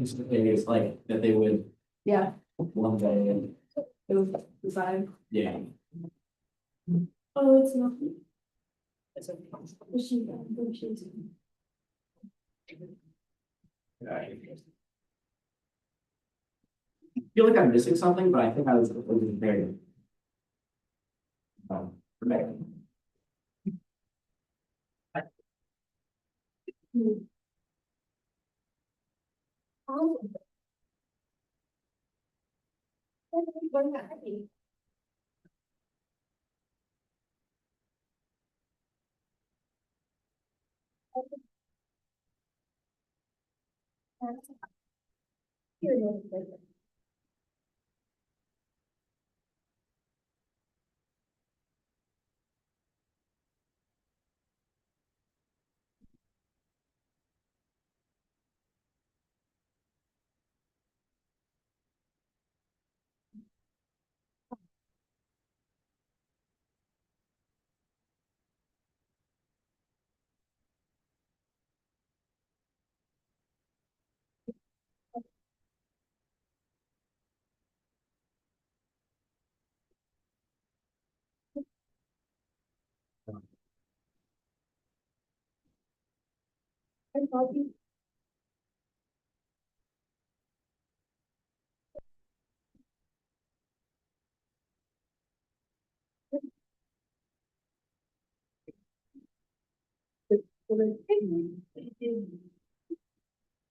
It's like that they would Yeah, one day and, it was designed. yeah. Oh, it's not. It's okay. She's. I feel like I'm missing something, but I think I was very. Right. Oh.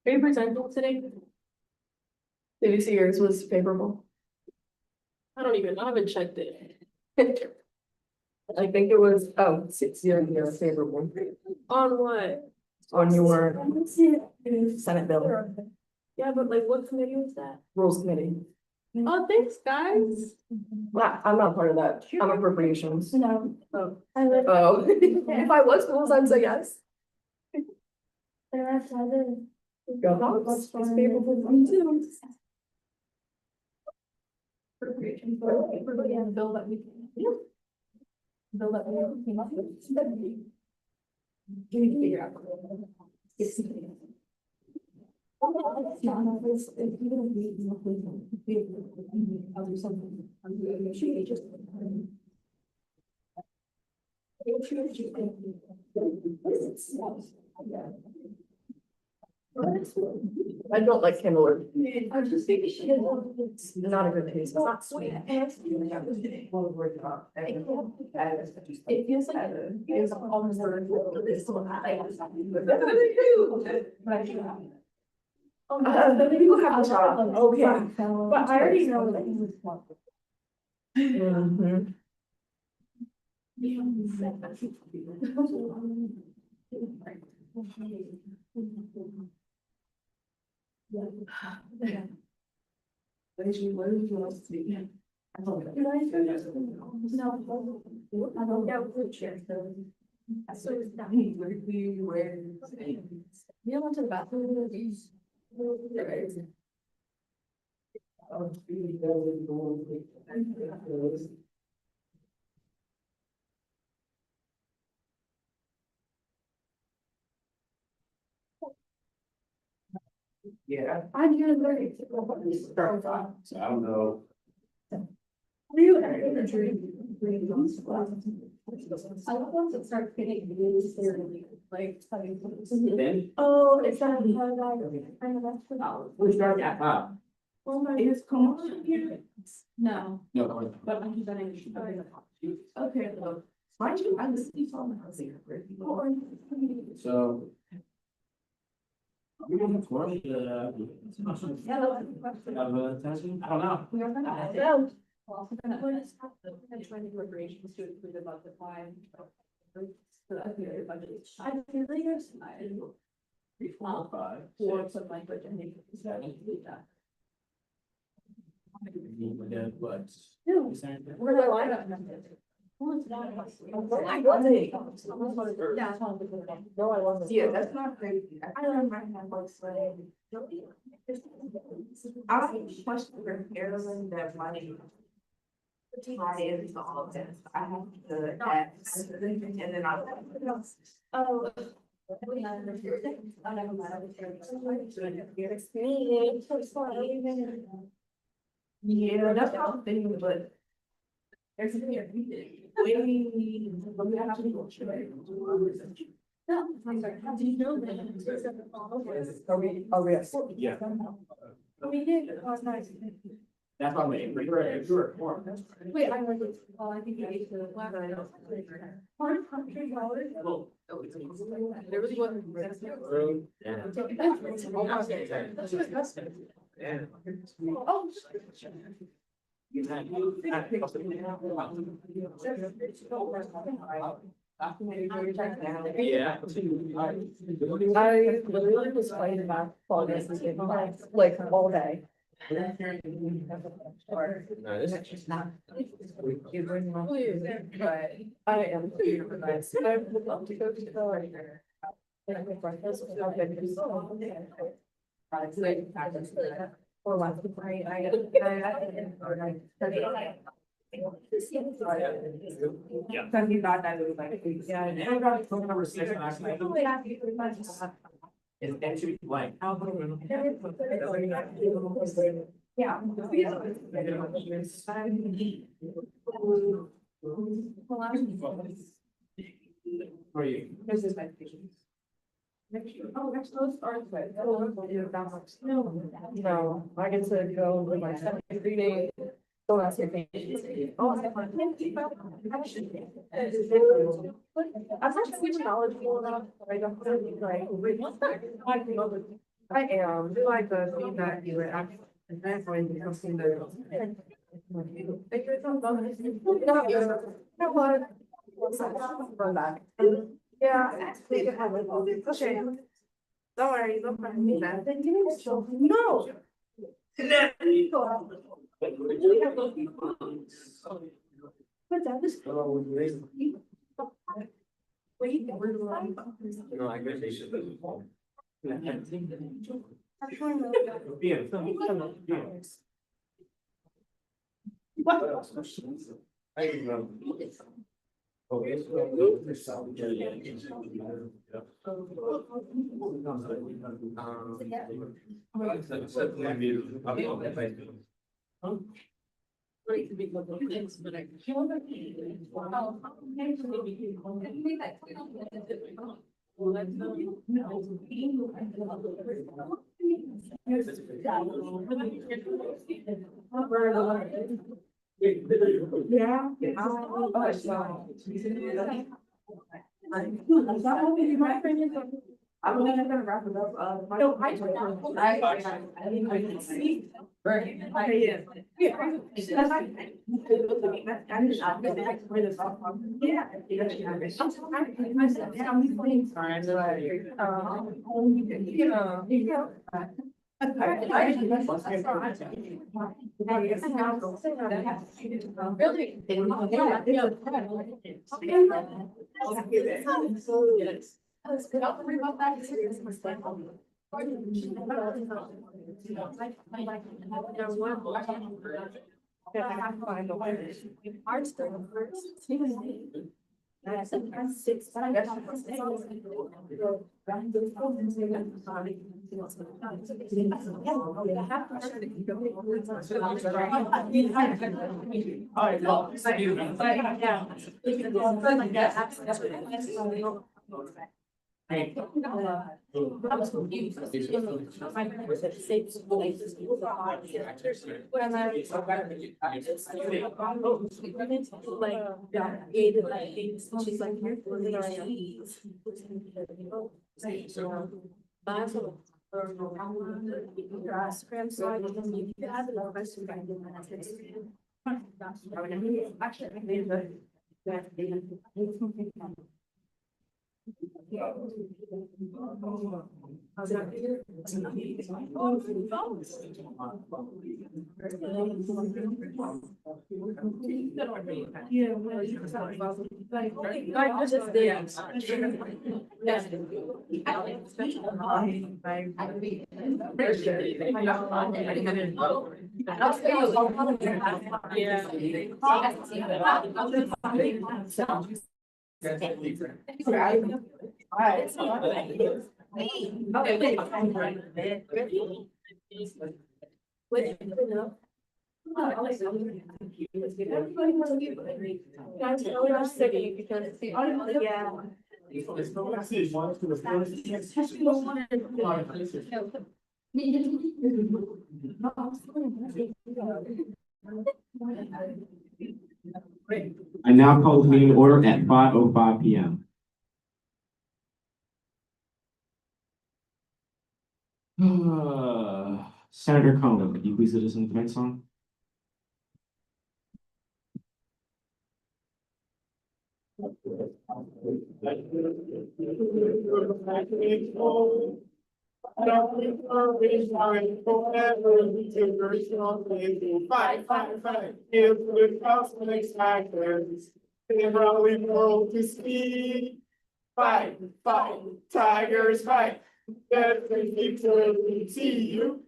Are you presentable today? Did you see yours was favorable? I don't even, I haven't checked it. I think it was, oh, 6-0 favorable. On what? On your Senate bill. Yeah, but like what committee was that? Rules Committee. Oh, thanks, guys. Well, I'm not part of that. I'm appropriations. No. Oh. Oh. If I was rules, I'd say yes. Go Hawks. It's favorable for me too. Appropriations. Yeah, the bill that we. Bill that we came up with. We need to figure out. Yes. I'll do something. I don't like candlewood. I was just thinking she had one. It's not a good taste. It's not sweet. It feels like it's almost. People have to try. Okay. But I already know that he was one. Mhm. What did you want to speak? No, I don't get wheelchair, so. So it's not. Where do you wear? You went to the bathroom. Yeah. I'm gonna learn. So I don't know. Are you ever dreaming? I love ones that start getting really serious, like having. Then Oh, is that how that? I know that's what. we start at top. Oh my. Is commotion here? No, No. but I'm betting. Okay, well, why do you, I listen to song housing? So. We don't have forum, Yeah, that's a question. have a testing? I don't know. We are gonna. Well, we're just trying to deliberations to include about the fine. I feel like there's. 3, 4, 5, For 6, some language, I think. 7. that. What? No. Is there- Where do I line up? Well, it's not. I wasn't. Yeah. No, I wasn't. Yeah, that's not crazy. I don't mind that much, but. I like question for Carolyn that money. Tie into all of this. I have to ask, and then I. Oh, It's me. Yeah, that's how I'm thinking, but. There's a fear. We have to go. No, I'm sorry, how do you know that? Are we at? Yeah, We did, it was nice. that's why I'm waiting, if you're at four. Wait, I was, well, I think I ate the last night. $100. Well, There really wasn't. yeah. That's disgusting. Yeah. Oh. Yeah. I literally was playing basketball this weekend, like all day. No, this is. But I am. I would love to go to the. Breakfast. Or last. Yeah. So you got that, it was like, yeah. And I got phone number 6 and actually. It should be blank. Yeah. For you. This is my patient. Oh, next those starts with. No, I get to go with my second reading. Don't ask your patients. I'm not super knowledgeable enough, but I don't really like. I am. Do like the feedback you were actually. And then when you come see the. No, what? Run back. Yeah. We can have it. Okay. Don't worry, don't worry. No. But that is. Wait, we're going. No, I guess they should. Yeah. I'm gonna wrap it up. No, I didn't see. Right. Yeah. Really? I'll bring up that serious mistake. Hey. She's like, Yeah. I now call the meeting to order at 5:05 PM. Senator Cohen, could you please lead us in the fight song? Fight, fight, fight, give the cosmic factors, the rolling world to speed. Fight, fight, tigers fight, that we keep to see you.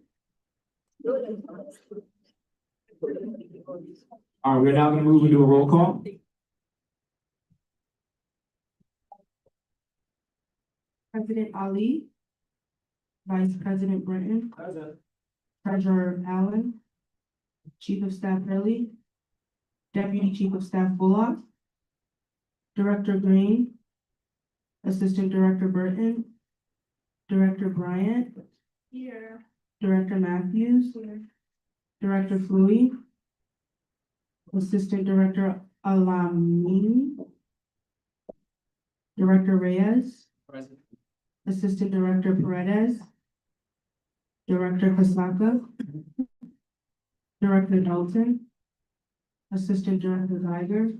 All right, we're now gonna move into a roll call. President Ali, Vice President Britton, Treasurer Allen, Chief of Staff Hurley, Deputy Chief of Staff Bullock, Director Green, Assistant Director Burton, Director Bryant, Here. Director Matthews, Director Flui, Assistant Director Alamini, Director Reyes, Assistant Director Paredes, Director Kasaka, Director Dalton, Assistant Director Geiger,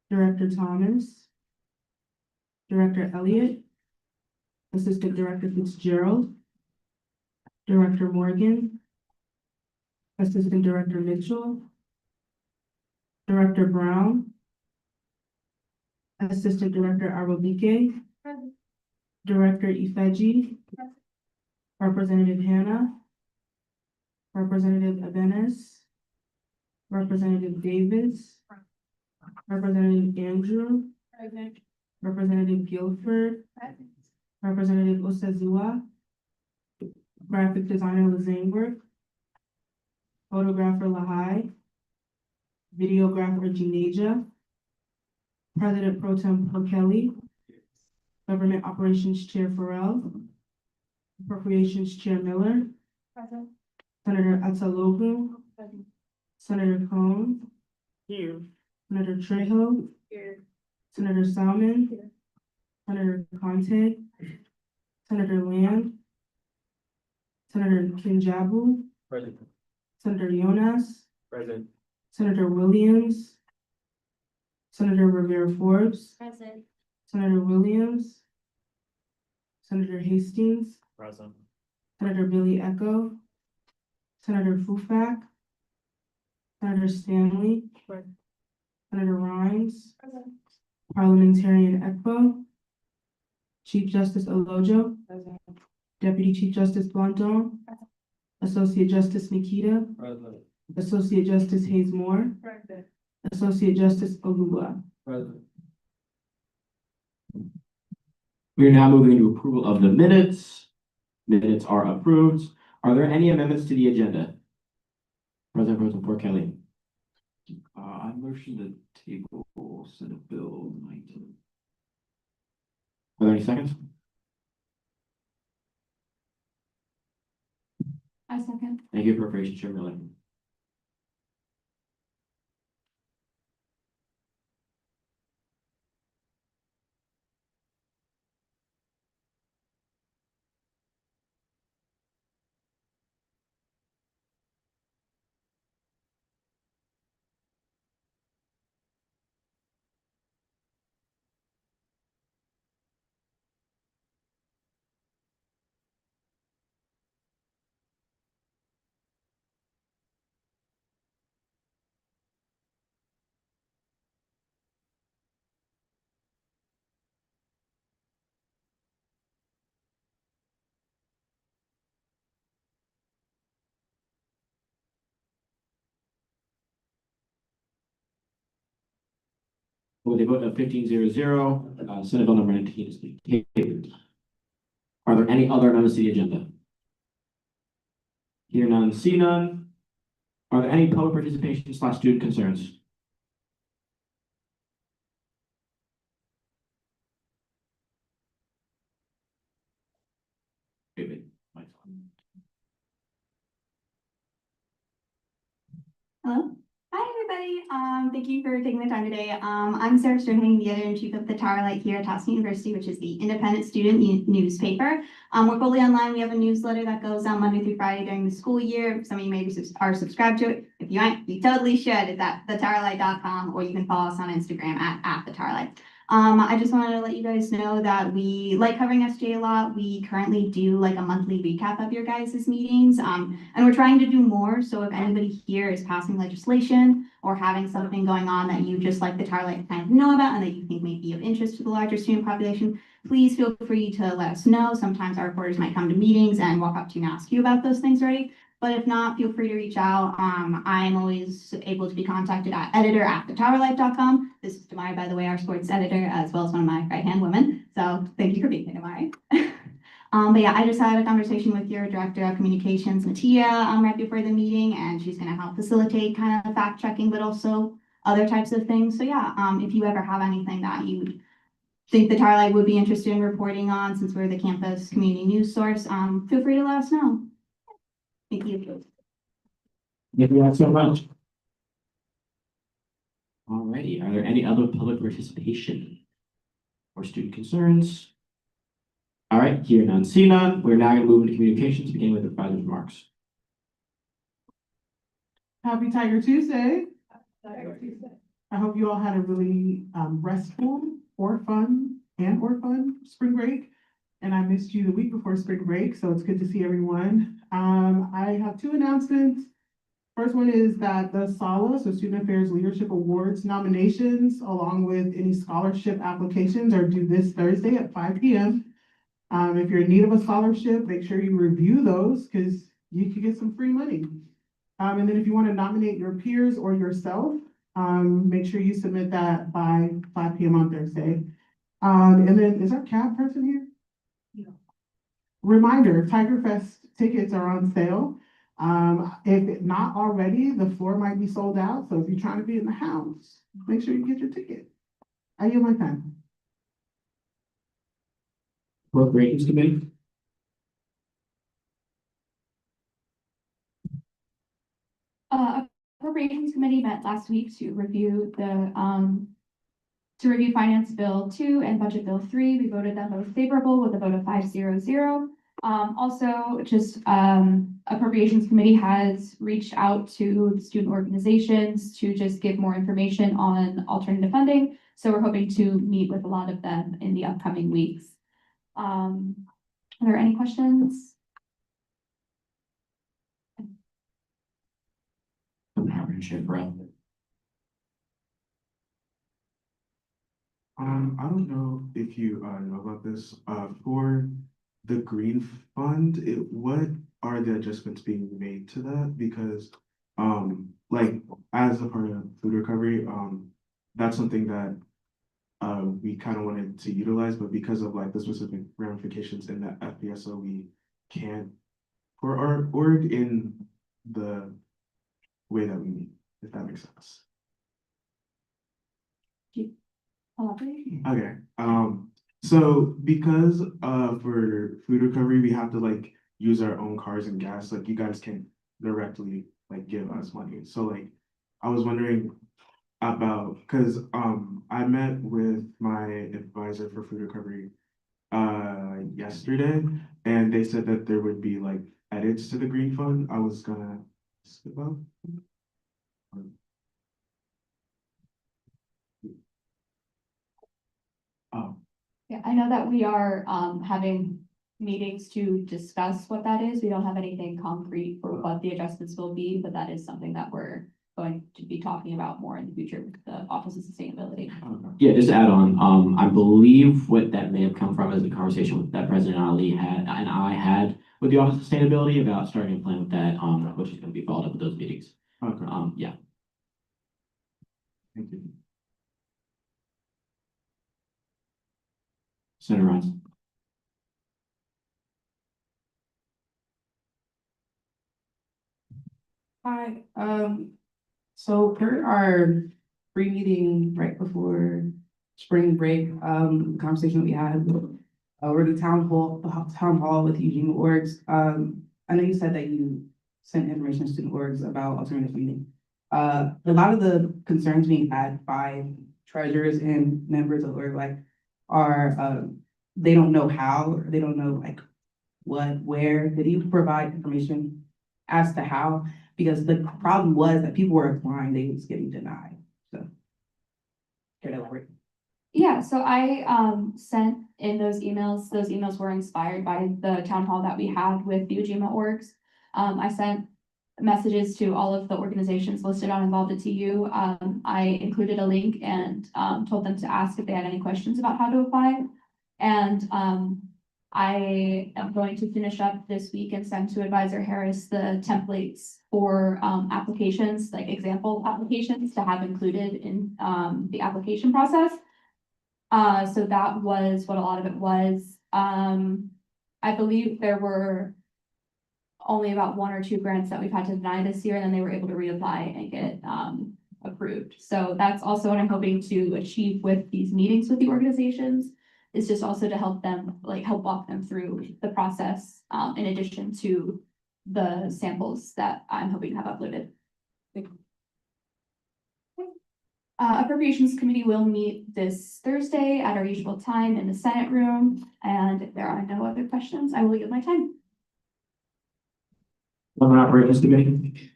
Director Thomas, Director Elliott, Assistant Director Fitzgerald, Director Morgan, Assistant Director Mitchell, Director Brown, Assistant Director Arobike, Director Ifeji, Representative Hannah, Representative Abenes, Representative Davis, Representative Andrew, Representative Guilford, Representative Osazua, Graphic Designer Lazangberg, Photographer Lahai, Videographer Gineja, President Pro Tem Kelly, Government Operations Chair Farrell, Appropriations Chair Miller, Senator Atalogu, Senator Cohn, Here. Senator Trejo, Here. Senator Salmon, Senator Conte, Senator Lamb, Senator Kinjabu, Present. Senator Yonas, Present. Senator Williams, Senator Rivera Forbes, Present. Senator Williams, Senator Hastings, Present. Senator Billy Echo, Senator Fufak, Senator Stanley, Senator Rhines, Parliamentarian Ekpo, Chief Justice Olojo, Deputy Chief Justice Blanton, Associate Justice Nikita, Present. Associate Justice Hayes Moore, Associate Justice Olua. Present. We are now moving into approval of the minutes. Minutes are approved. Are there any amendments to the agenda? President Pro Tem Kelly. I motion to table Senate Bill 19. Are there any seconds? I second. Thank you, Appropriations Chair Miller. With a vote of 15-0, Senate Bill number 19 is tabled. Are there any other amendments to the agenda? Hear none, see none. Are there any public participation / student concerns? David, mic's on. Hello. Hi, everybody. Thank you for taking the time today. I'm Sarah Sterling, the editor-in-chief of the Tower Light here at Towson University, which is the independent student newspaper. We're fully online. We have a newsletter that goes out Monday through Friday during the school year. Some of you maybe are subscribed to it. If you aren't, you totally should. It's at thetowerlight.com, or you can follow us on Instagram at thetowerlight. I just wanted to let you guys know that we like covering SJ a lot. We currently do like a monthly recap of your guys' meetings. And we're trying to do more. So if anybody here is passing legislation or having something going on that you just like the Tower Light to kind of know about and that you think may be of interest to the larger student population, please feel free to let us know. Sometimes our reporters might come to meetings and walk up to you and ask you about those things already. But if not, feel free to reach out. I'm always able to be contacted at editor@thetowerlight.com. This is Damari, by the way, our sports editor, as well as one of my right-hand women. So thank you for being here, Damari. But yeah, I just had a conversation with your director of communications, Mattia, right before the meeting, and she's going to help facilitate kind of fact checking, but also other types of things. So yeah, if you ever have anything that you would think the Tower Light would be interested in reporting on, since we're the campus community news source, feel free to let us know. Thank you. Thank you so much. Alrighty, are there any other public participation or student concerns? All right, hear none, see none. We're now going to move into communications, beginning with advisor's remarks. Happy Tiger Tuesday. I hope you all had a really restful or fun spring break. And I missed you the week before spring break, so it's good to see everyone. I have two announcements. First one is that the SALA, so Student Affairs Leadership Awards nominations, along with any scholarship applications, are due this Thursday at 5 p.m. If you're in need of a scholarship, make sure you review those because you could get some free money. And then if you want to nominate your peers or yourself, make sure you submit that by 5 p.m. on Thursday. And then is our CAB person here? Reminder, Tiger Fest tickets are on sale. If not already, the floor might be sold out. So if you're trying to be in the house, make sure you get your ticket. I yield my time. Appropriations Committee. Appropriations Committee met last week to review Finance Bill 2 and Budget Bill 3. We voted them both favorable with a vote of 5-0-0. Also, Appropriations Committee has reached out to the student organizations to just give more information on alternative funding. So we're hoping to meet with a lot of them in the upcoming weeks. Are there any questions? I don't know if you know about this. For the green fund, what are the adjustments being made to that? Because like as a part of food recovery, that's something that we kind of wanted to utilize, but because of like the specific ramifications in that FPSO, we can't for our org in the way that we need, if that makes sense. Okay, so because for food recovery, we have to like use our own cars and gas, like you guys can't directly like give us money. So like I was wondering about, because I met with my advisor for food recovery yesterday, and they said that there would be like edits to the green fund. I was gonna ask about. Oh, Yeah, I know that we are having meetings to discuss what that is. We don't have anything concrete for what the adjustments will be, but that is something that we're going to be talking about more in the future with the Office of Sustainability. Yeah, just to add on, I believe what that may have come from is a conversation that President Ali had and I had with the Office of Sustainability about starting a plan with that, which is going to be followed up with those meetings. okay. Yeah. Thank you. Senator Ryan. Hi, so per our pre-meeting right before spring break, conversation we had, or the town hall with Eugene Orgs, I know you said that you sent information to student orgs about alternative funding. A lot of the concerns being had by treasurers and members of org like are, they don't know how, or they don't know like what, where, did you provide information as to how? Because the problem was that people were applying, they was getting denied, so. Care to elaborate? Yeah, so I sent in those emails. Those emails were inspired by the town hall that we had with the Ujima orgs. I sent messages to all of the organizations listed on Involved at TU. I included a link and told them to ask if they had any questions about how to apply. And I am going to finish up this week and send to Advisor Harris the templates for applications, like example applications to have included in the application process. So that was what a lot of it was. I believe there were only about 1 or 2 grants that we've had to deny this year, and then they were able to reapply and get approved. So that's also what I'm hoping to achieve with these meetings with the organizations, is just also to help them, like help walk them through the process, in addition to the samples that I'm hoping to have uploaded. Appropriations Committee will meet this Thursday at our usual time in the Senate room, and if there are no other questions, I will yield my time. Government Operations Committee.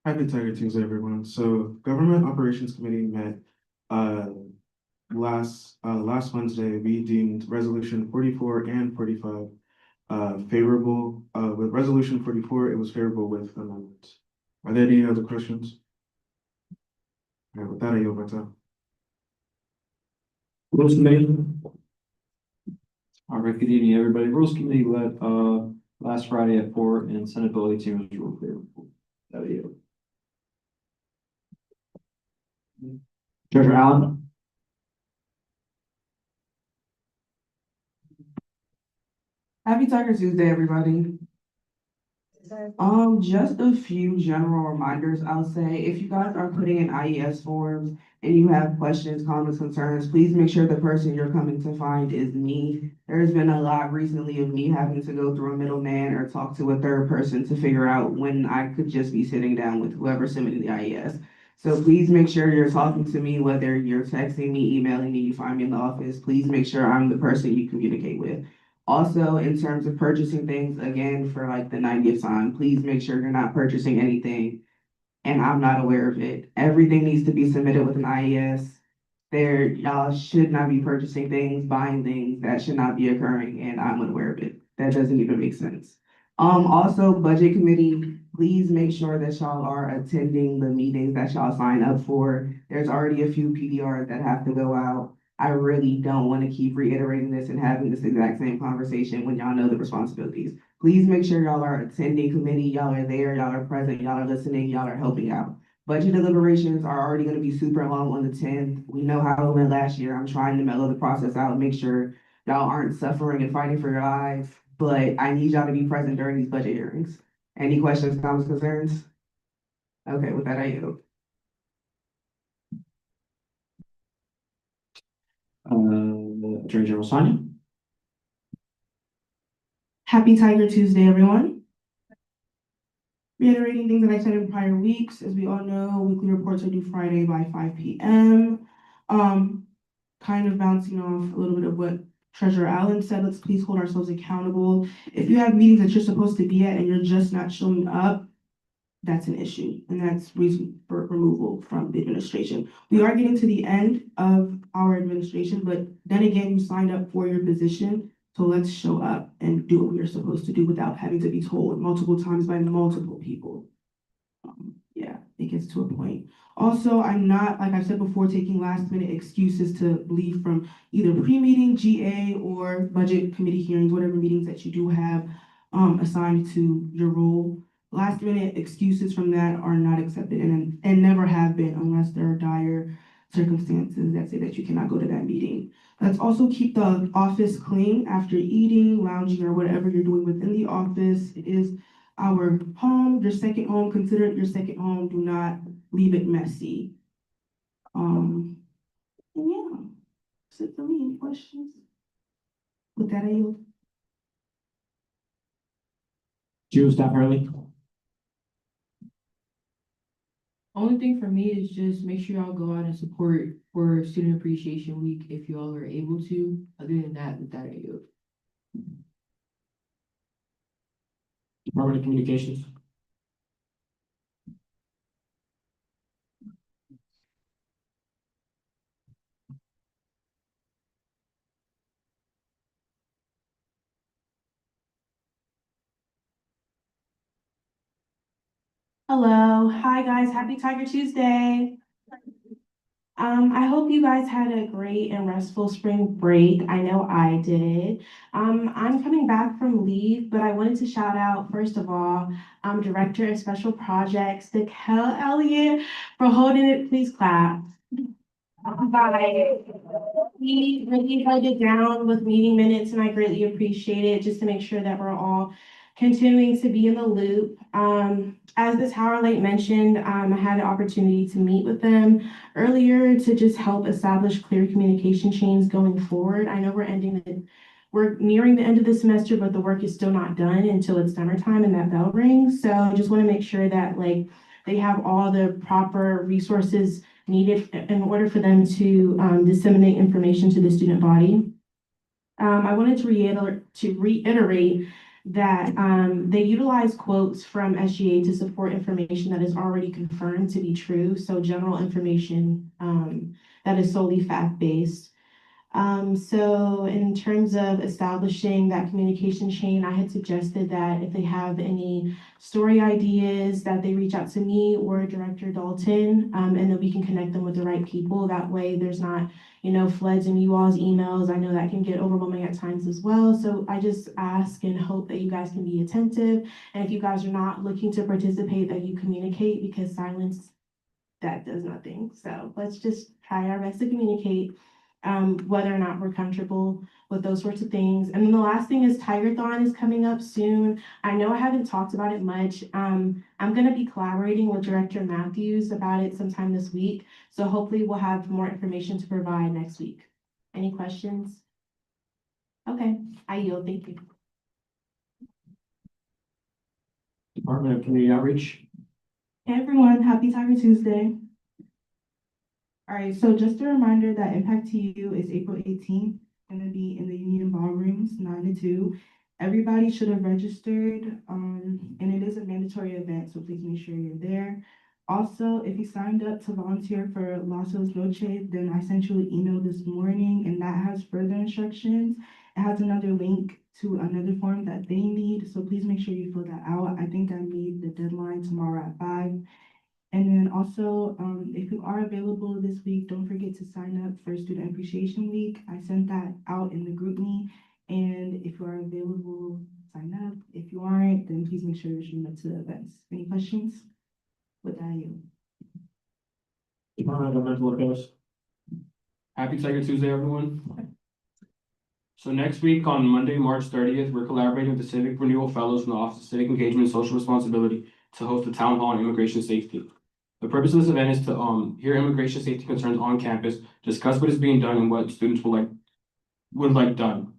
Happy Tiger Tuesday, everyone. So Government Operations Committee met last Wednesday. We deemed resolution 44 and 45 favorable. With resolution 44, it was favorable with amendments. Are there any other questions? All right, with that, I yield my time. Rules Committee. All right, good evening, everybody. Rules Committee met last Friday at 4, and Senate Bill 18 was ruled favorable. That was you. Treasurer Allen. Happy Tiger Tuesday, everybody. Just a few general reminders, I'll say, if you guys are putting in IES forms and you have questions, comments, concerns, please make sure the person you're coming to find is me. There's been a lot recently of me having to go through a middleman or talk to a third person to figure out when I could just be sitting down with whoever submitted the IES. So please make sure you're talking to me, whether you're texting me, emailing me, you find me in the office, please make sure I'm the person you communicate with. Also, in terms of purchasing things, again, for like the 90th time, please make sure you're not purchasing anything and I'm not aware of it. Everything needs to be submitted with an IES. Y'all should not be purchasing things, buying things that should not be occurring, and I'm unaware of it. That doesn't even make sense. Also, Budget Committee, please make sure that y'all are attending the meetings that y'all sign up for. There's already a few PDRs that have to go out. I really don't want to keep reiterating this and having this exact same conversation when y'all know the responsibilities. Please make sure y'all are attending committee, y'all are there, y'all are present, y'all are listening, y'all are helping out. Budget deliberations are already going to be super long on the 10th. We know how it went last year. I'm trying to mellow the process out, make sure y'all aren't suffering and fighting for your lives, but I need y'all to be present during these budget hearings. Any questions, comments, concerns? Okay, with that, I yield. Attorney General Sonia. Happy Tiger Tuesday, everyone. Reiterating things that I said in prior weeks, as we all know, weekly reports are due Friday by 5 p.m. Kind of bouncing off a little bit of what Treasurer Allen said, let's please hold ourselves accountable. If you have meetings that you're supposed to be at and you're just not showing up, that's an issue, and that's reason for removal from the administration. We are getting to the end of our administration, but then again, you signed up for your position, so let's show up and do what we are supposed to do without having to be told multiple times by multiple people. Yeah, it gets to a point. Also, I'm not, like I said before, taking last minute excuses to leave from either pre-meeting, GA, or budget committee hearings, whatever meetings that you do have assigned to your role. last minute excuses from that are not accepted and never have been unless there are dire circumstances that say that you cannot go to that meeting. Let's also keep the office clean after eating, lounging, or whatever you're doing within the office. It is our home, your second home. Consider it your second home. Do not leave it messy. And yeah, that's it for me. Any questions? With that, I yield. June, Staff Hurley? Only thing for me is just make sure y'all go out and support for Student Appreciation Week if y'all are able to. Other than that, with that, I yield. Department of Communications? Hello, hi guys, happy Tiger Tuesday. I hope you guys had a great and restful spring break. I know I did. I'm coming back from leave, but I wanted to shout out, first of all, Director of Special Projects, Kel Elliott, for holding it. Please clap. Bye. He really held it down with meeting minutes, and I greatly appreciate it, just to make sure that we're all continuing to be in the loop. As this Howard Lake mentioned, I had an opportunity to meet with them earlier to just help establish clear communication chains going forward. I know we're nearing the end of the semester, but the work is still not done until it's summertime and that bell rings. So I just want to make sure that like they have all the proper resources needed in order for them to disseminate information to the student body. I wanted to reiterate that they utilize quotes from SGA to support information that is already confirmed to be true. So general information that is solely fact-based. So in terms of establishing that communication chain, I had suggested that if they have any story ideas, that they reach out to me or Director Dalton, and then we can connect them with the right people. That way there's not, floods in you all's emails. I know that can get overwhelming at times as well. So I just ask and hope that you guys can be attentive. And if you guys are not looking to participate, that you communicate, because silence, that does nothing. So let's just try our best to communicate. Whether or not we're comfortable with those sorts of things. And then the last thing is Tigerthon is coming up soon. I know I haven't talked about it much. I'm going to be collaborating with Director Matthews about it sometime this week. So hopefully we'll have more information to provide next week. Any questions? Okay, I yield. Thank you. Department of Community Outreach? Hey everyone, happy Tiger Tuesday. All right, so just a reminder that Impact TU is April 18th, gonna be in the Union Ballrooms, 9 to 2. Everybody should have registered, and it is a mandatory event, so please make sure you're there. Also, if you signed up to volunteer for Lazos Noche, then I sent you an email this morning, and that has further instructions. It has another link to another form that they need, so please make sure you fill that out. I think I made the deadline tomorrow at 5. And then also, if you are available this week, don't forget to sign up for Student Appreciation Week. I sent that out in the group me. And if you are available, sign up. If you aren't, then please make sure you're showing up to the events. Any questions? With that, you. Department of Governmental Affairs? Happy Tiger Tuesday, everyone. So next week on Monday, March 30th, we're collaborating with the Civic Renewal Fellows from the Office of Civic Engagement and Social Responsibility to host a town hall on immigration safety. The purpose of this event is to hear immigration safety concerns on campus, discuss what is being done and what students would like done,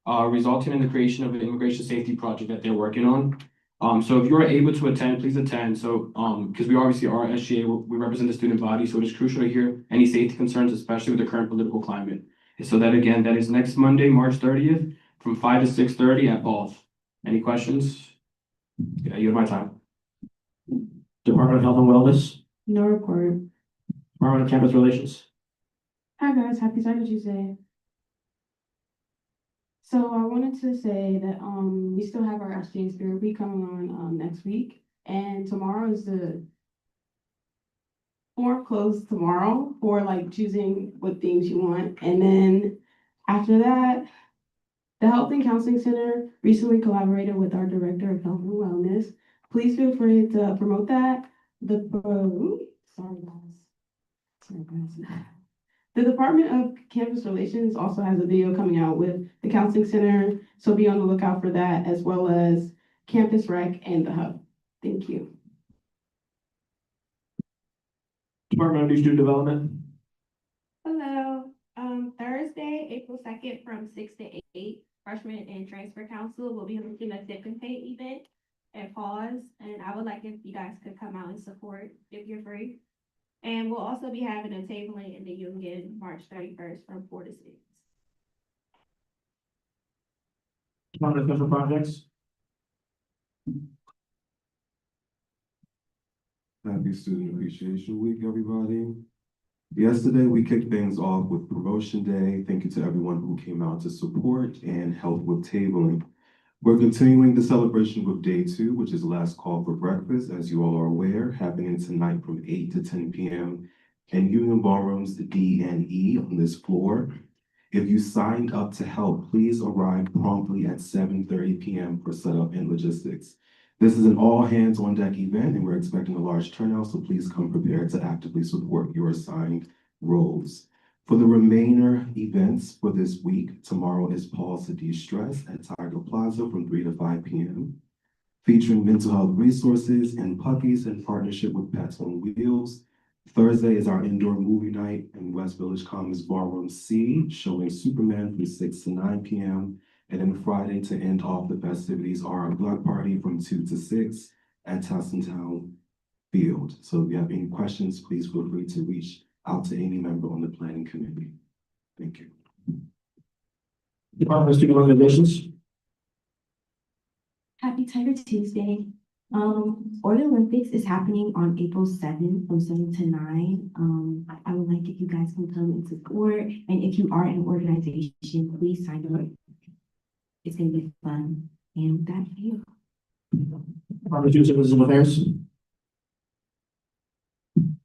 resulting in the creation of an immigration safety project that they're working on. So if you are able to attend, please attend. So because we obviously are SGA, we represent the student body, so it is crucial to hear any safety concerns, especially with the current political climate. So that again, that is next Monday, March 30th, from 5 to 6:30 at Balls. Any questions? Yeah, you have my time. Department of Health and Wellness? No report. Department of Campus Relations? Hi guys, happy Tiger Tuesday. So I wanted to say that we still have our SGA Spirit Week coming on next week, and tomorrow is the form closed tomorrow for like choosing what themes you want, and then after that, the Health and Counseling Center recently collaborated with our Director of Health and Wellness please feel free to promote that. Sorry, guys. Sorry, guys. The Department of Campus Relations also has a video coming out with the Counseling Center, so be on the lookout for that, as well as Campus Rec and the Hub. Thank you. Department of New Student Development. Hello, Thursday, April 2nd from 6 to 8, Freshman and Transfer Council will be hosting a Sip and Pay event at Pause, and I would like if you guys could come out and support if you're free. And we'll also be having a tabling in the Union March 31st from 4 to 6. Department of Special Projects. Happy Student Appreciation Week, everybody. Yesterday, we kicked things off with Promotion Day. Thank you to everyone who came out to support and help with tabling. We're continuing the celebration with Day 2, which is last call for breakfast, as you all are aware, happening tonight from 8 to 10 p.m. in Union Ballrooms D and E on this floor. If you signed up to help, please arrive promptly at 7:30 p.m. for setup and logistics. This is an all-hands-on-deck event, and we're expecting a large turnout, so please come prepared to actively support your assigned roles. For the remainder events for this week, tomorrow is Pause to De-Stress at Tiger Plaza from 3 to 5 p.m., featuring mental health resources and puppies in partnership with Pets on Wheels. Thursday is our indoor movie night in West Village Commons Ballroom C, showing Superman from 6 to 9 p.m., and then Friday to end off the festivities are our block party from 2 to 6 at Towson Field. So if you have any questions, please feel free to reach out to any member on the planning committee. Thank you. Department of Student Organizations. Happy Tiger Tuesday. Order Olympics is happening on April 7th from 7 to 9. I would like if you guys can come and support. And if you are an organization, please sign up. It's gonna be fun. And with that, you. Department of Youth and Citizen Affairs.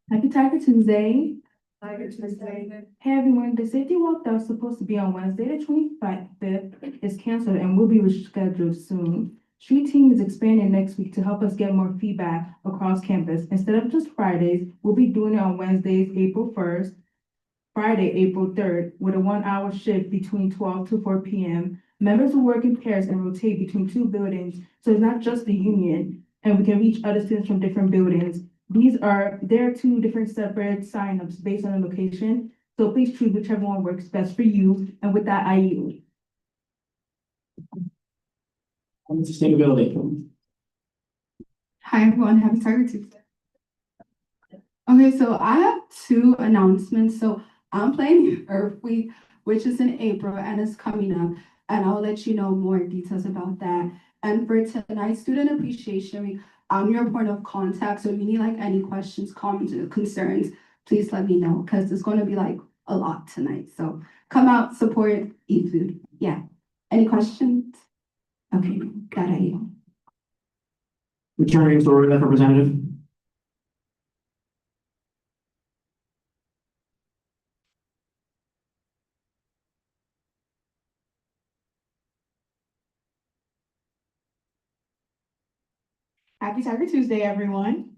Happy Tiger Tuesday. Tiger Tuesday. Hey everyone, the safety walk that was supposed to be on Wednesday, the 25th is canceled and will be rescheduled soon. Street team is expanding next week to help us get more feedback across campus. Instead of just Fridays, we'll be doing it on Wednesdays, April 1st, Friday, April 3rd, with a 1-hour shift between 12 to 4 p.m. Members will work in pairs and rotate between 2 buildings, so it's not just the union, and we can reach other students from different buildings. There are 2 different separate signups based on the location, so please choose whichever one works best for you, and with that, I yield. Sustainability. Hi, everyone. Happy Tiger Tuesday. Okay, so I have 2 announcements. So I'm playing Earth Week, which is in April and it's coming up. And I'll let you know more details about that. And for tonight's Student Appreciation Week, I'm your point of contact. So if you need like any questions, comments, or concerns, please let me know because it's going to be like a lot tonight. So come out, support, eat food. Yeah. Any questions? Okay, that I yield. Returning Florida Representative. Happy Tiger Tuesday, everyone.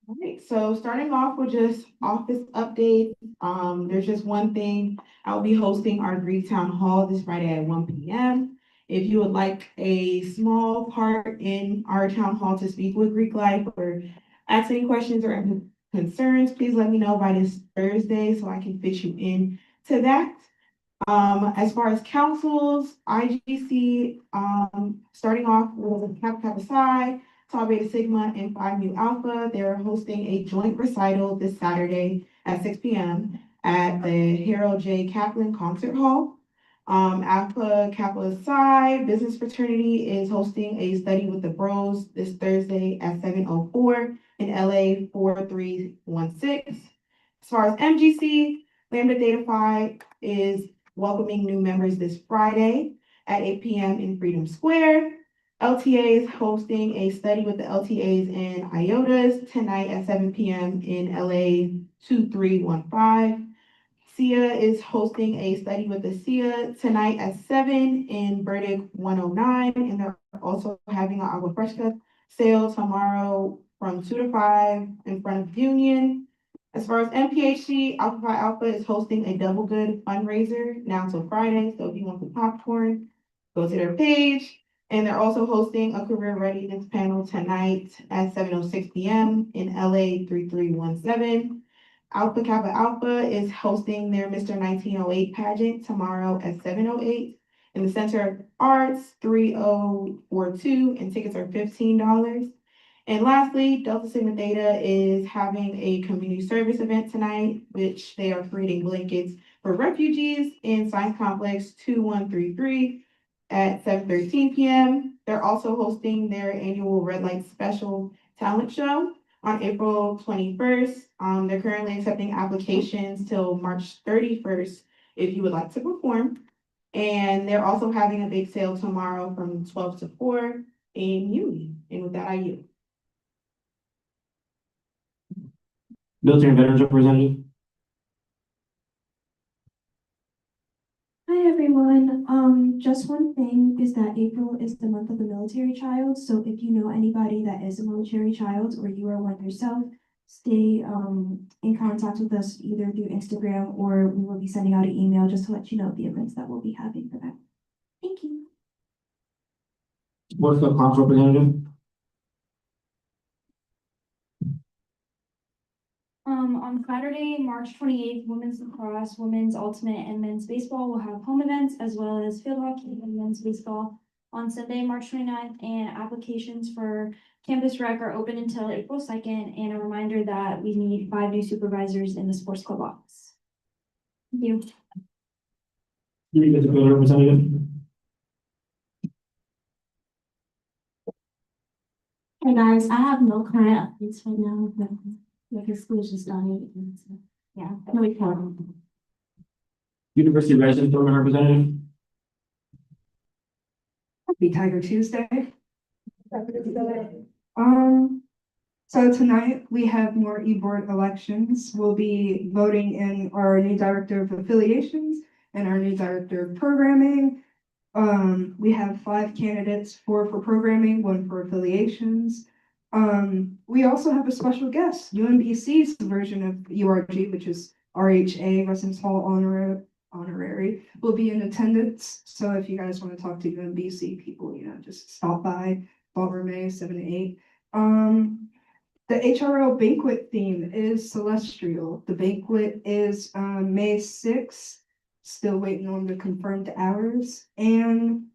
All right, so starting off with just office updates. There's just one thing. I'll be hosting our Greek Town Hall this Friday at 1 p.m. If you would like a small part in our town hall to speak with Greek Life or ask any questions or concerns, please let me know by this Thursday so I can fit you in to that. As far as councils, IGC, starting off with Kappa Kappa Psi, Tau Beta Sigma, and Phi Mu Alpha. They're hosting a joint recital this Saturday at 6 p.m. at the Harold J. Kaplan Concert Hall. Alpha Kappa Psi Business Fraternity is hosting a study with the bros this Thursday at 7:04 in LA 4316. As far as MGC, Lambda Theta Phi is welcoming new members this Friday at 8 p.m. in Freedom Square. LTA is hosting a study with the LTAs and IOTAs tonight at 7 p.m. in LA 2315. SIA is hosting a study with the SIA tonight at 7 in Burdick 109, and they're also having an agua fresca sale tomorrow from 2 to 5 in front of Union. As far as MPHC, Alpha Phi Alpha is hosting a Double Good fundraiser now till Friday, so if you want some popcorn, go to their page. And they're also hosting a career readiness panel tonight at 7:06 p.m. in LA 3317. Alpha Kappa Alpha is hosting their Mr. 1908 pageant tomorrow at 7:08 in the Center of Arts 3042, and tickets are $15. And lastly, Delta Sigma Theta is having a community service event tonight, which they are creating blankets for refugees in Science Complex 2133 at 7:13 p.m. They're also hosting their annual Red Light Special talent show on April 21st. They're currently accepting applications till March 31st if you would like to perform. And they're also having a big sale tomorrow from 12 to 4 in Union. And with that, I yield. Military and Veterans Representative. Hi, everyone. Just one thing is that April is the month of the military child. So if you know anybody that is a military child or you are one yourself, stay in contact with us either through Instagram, or we will be sending out an email just to let you know the events that we'll be having for that. Thank you. Sports Club Conference Representative. On Saturday, March 28th, women's lacrosse, women's ultimate, and men's baseball will have home events, as well as field hockey and men's baseball on Sunday, March 29th, and applications for campus rec are open until April 2nd, and a reminder that we need 5 new supervisors in the sports club office. Thank you. City Disability Representative. Hey guys, I have no current updates right now, but like school is just starting. So, yeah, no report. University Resident Program Representative. Happy Tiger Tuesday. So tonight we have more e-board elections. We'll be voting in our new director of affiliations and our new director of programming. We have 5 candidates, 4 for programming, 1 for affiliations. We also have a special guest, UMBC's version of URG, which is RHA, Residence Hall Honorary, will be in attendance. So if you guys want to talk to UMBC people, just stop by Ballroom A 7 to 8. The HRO banquet theme is celestial. The banquet is May 6th. Still waiting on the confirmed hours. And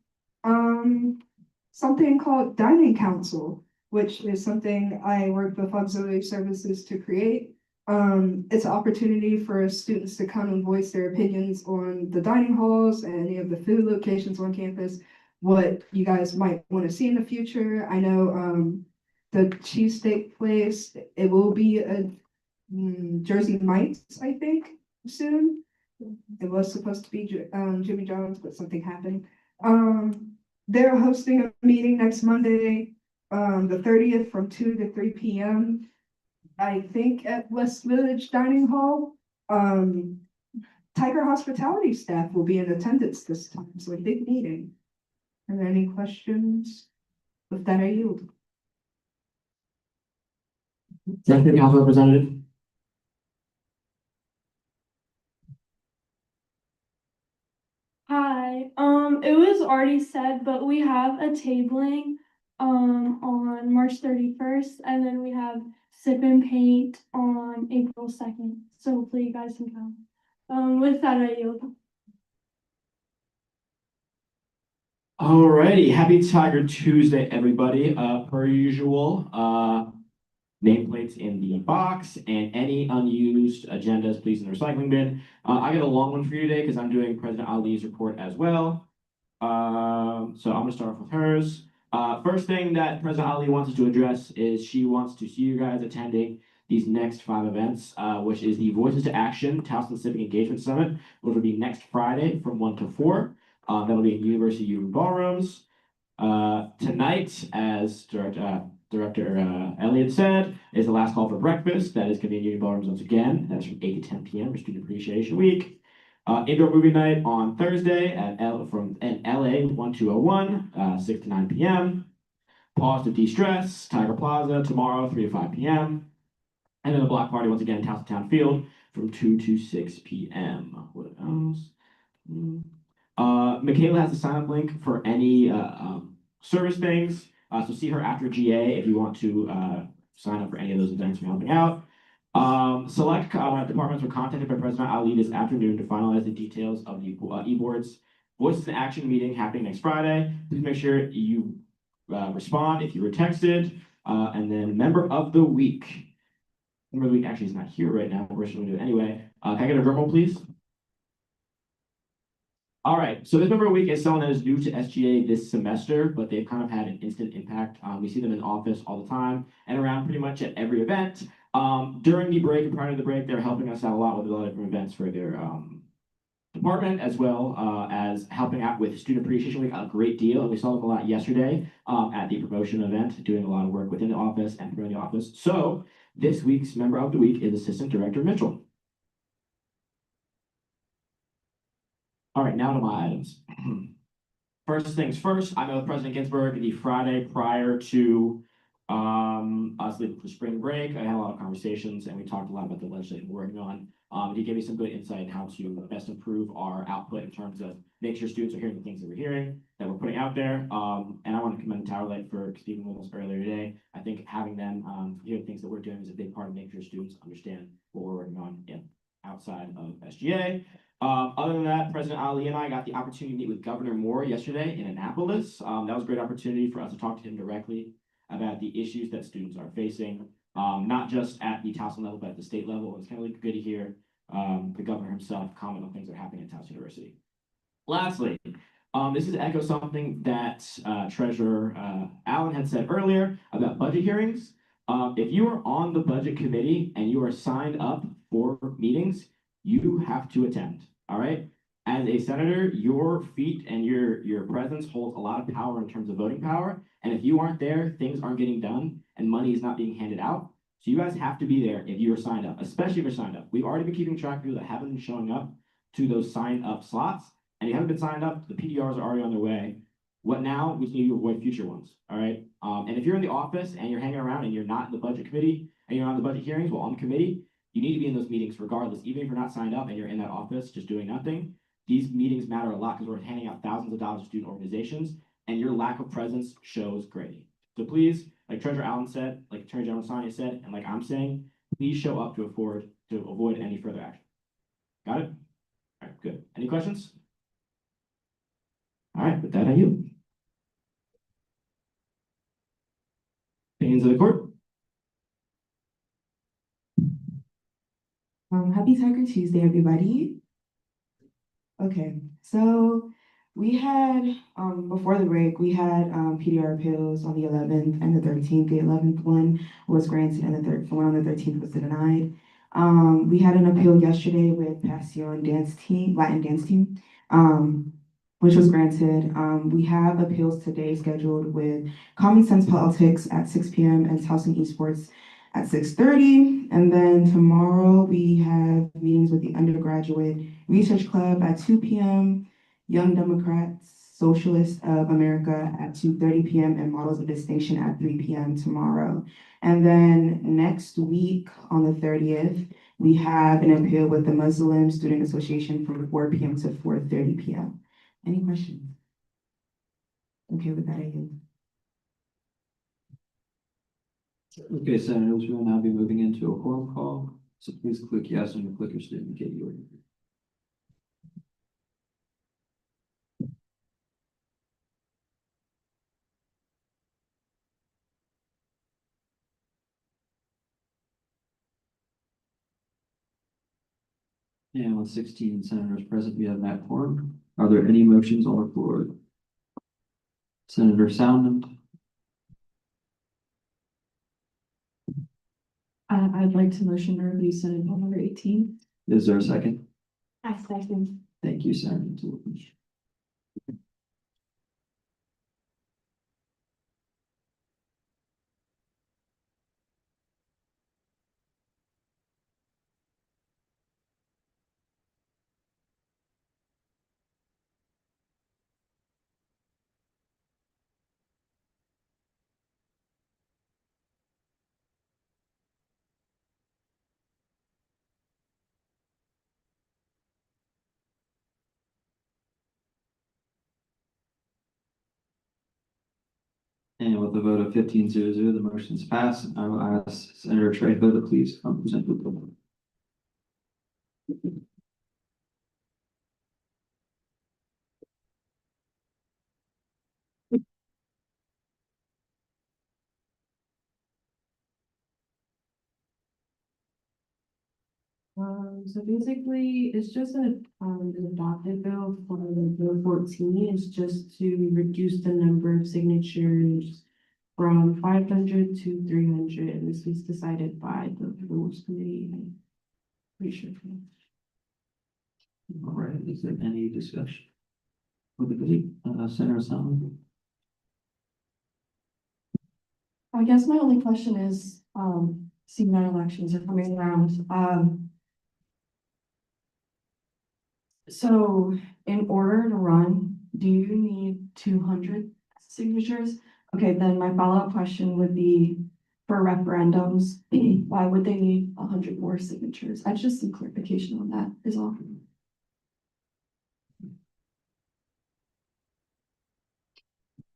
something called Dining Council, which is something I work with Auxiliary Services to create. It's an opportunity for students to come and voice their opinions on the dining halls and any of the food locations on campus, what you guys might want to see in the future. I know the cheesesteak place, it will be a Jersey Mike's, I think, soon. It was supposed to be Jimmy John's, but something happened. They're hosting a meeting next Monday, the 30th from 2 to 3 p.m. I think at West Village Dining Hall. Tiger Hospitality staff will be in attendance this time, so a big meeting. Are there any questions? With that, I yield. Executive Council Representative. Hi, it was already said, but we have a tabling on March 31st, and then we have Sip and Paint on April 2nd. So hopefully you guys can come. With that, I yield. Alrighty, happy Tiger Tuesday, everybody. Per usual, nameplates in the box, and any unused agendas, please in the recycling bin. I got a long one for you today because I'm doing President Ali's report as well. So I'm gonna start off with hers. First thing that President Ali wants us to address is she wants to see you guys attending these next 5 events, which is the Voices to Action Towson Civic Engagement Summit, which will be next Friday from 1 to 4. That'll be in University U ballrooms. Tonight, as Director Director Elliott said, is the last call for breakfast. That is convenient Union Ballrooms once again. That's from 8 to 10 p.m. for Student Appreciation Week. Indoor movie night on Thursday at LA 1201, 6 to 9 p.m. Pause to de-stress, Tiger Plaza tomorrow, 3 to 5 p.m. And then a block party once again in Towson Field from 2 to 6 p.m. What else? Michaela has a sign-up link for any service things. So see her after GA if you want to sign up for any of those events we're helping out. Select departments were contacted by President Ali this afternoon to finalize the details of the e-boards. Voices in Action meeting happening next Friday. Please make sure you respond if you were texted. And then Member of the Week. Member of the Week actually is not here right now, but we're just going to do it anyway. Can I get a drum roll, please? All right, so this Member of the Week is someone that is new to SGA this semester, but they've kind of had an instant impact. We see them in office all the time and around pretty much at every event. During the break and prior to the break, they're helping us out a lot with a lot of different events for their department, as well as helping out with Student Appreciation Week a great deal. And we saw them a lot yesterday at the promotion event, doing a lot of work within the office and promoting the office. So this week's Member of the Week is Assistant Director Mitchell. All right, now to my items. First things first, I met with President Ginsburg the Friday prior to us leaving for spring break. I had a lot of conversations and we talked a lot about the legislation we're working on. He gave me some good insight on how to best improve our output in terms of make sure students are hearing the things that we're hearing, that we're putting out there. And I want to commend Tower Light for speaking with us earlier today. I think having them hear the things that we're doing is a big part of making sure students understand what we're working on outside of SGA. Other than that, President Ali and I got the opportunity to meet with Governor Moore yesterday in Annapolis. That was a great opportunity for us to talk to him directly about the issues that students are facing, not just at the Towson level, but at the state level. It's kind of good to hear the governor himself comment on things that are happening at Towson University. Lastly, this is echo something that Treasurer Allen had said earlier about budget hearings. If you are on the budget committee and you are signed up for meetings, you have to attend. All right. As a senator, your feet and your presence holds a lot of power in terms of voting power. And if you aren't there, things aren't getting done and money is not being handed out. So you guys have to be there if you are signed up, especially if you're signed up. We've already been keeping track of people that haven't been showing up to those signed up slots. And you haven't been signed up, the PDRs are already on their way. What now? We just need to avoid future ones. All right. And if you're in the office and you're hanging around and you're not in the budget committee and you're on the budget hearings, well, on the committee, you need to be in those meetings regardless, even if you're not signed up and you're in that office just doing nothing. These meetings matter a lot because we're handing out thousands of dollars to student organizations, and your lack of presence shows greatly. So please, like Treasurer Allen said, like Attorney General Sonia said, and like I'm saying, please show up to avoid any further action. Got it? All right, good. Any questions? All right, with that, I yield. Opinions of the court? Happy Tiger Tuesday, everybody. Okay, so we had, before the break, we had PDR appeals on the 11th and the 13th. The 11th one was granted and the one on the 13th was denied. We had an appeal yesterday with Passion Dance Team, Latin Dance Team, which was granted. We have appeals today scheduled with Common Sense Politics at 6 p.m. and Towson Esports at 6:30. And then tomorrow we have meetings with the Undergraduate Research Club at 2 p.m., Young Democrats, Socialists of America at 2:30 p.m., and Models of Distinction at 3 p.m. tomorrow. And then next week on the 30th, we have an appeal with the Muslim Student Association from 4 p.m. to 4:30 p.m. Any questions? Okay, with that, I yield. Okay, Senators, we will now be moving into a quorum call. So please click yes on your clickers to indicate you are here. And with 16 senators present, we have that quorum. Are there any motions on the floor? Senator Soundman. I'd like to motion to review Senate Bill number 18. Is there a second? I second. Thank you, Senator Tillich. And with a vote of 15-0, the motion is passed. I will ask Senator Trejo to please come present the bill. So basically, it's just an adopted bill for Bill 14. It's just to reduce the number of signatures from 500 to 300, and this was decided by the Rules Committee. I'm pretty sure. All right, is there any discussion? With the committee, Senator Salmon? I guess my only question is, seeing that elections are coming around, so in order to run, do you need 200 signatures? Okay, then my follow-up question would be for referendums, why would they need 100 more signatures? I just some clarification on that is all.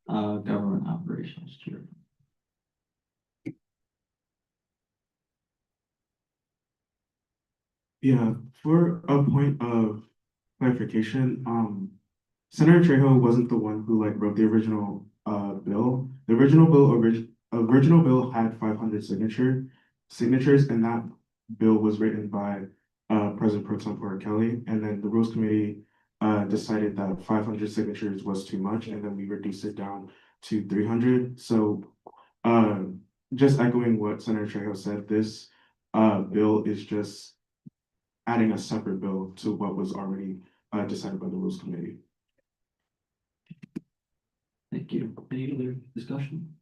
Government Operations Chair. Yeah, for a point of clarification, Senator Trejo wasn't the one who like wrote the original bill. The original bill had 500 signatures, and that bill was written by President Pro Tempore Kelly, and then the Rules Committee decided that 500 signatures was too much, and then we reduced it down to 300. So just echoing what Senator Trejo said, this bill is just adding a separate bill to what was already decided by the Rules Committee. Thank you. Any other discussion?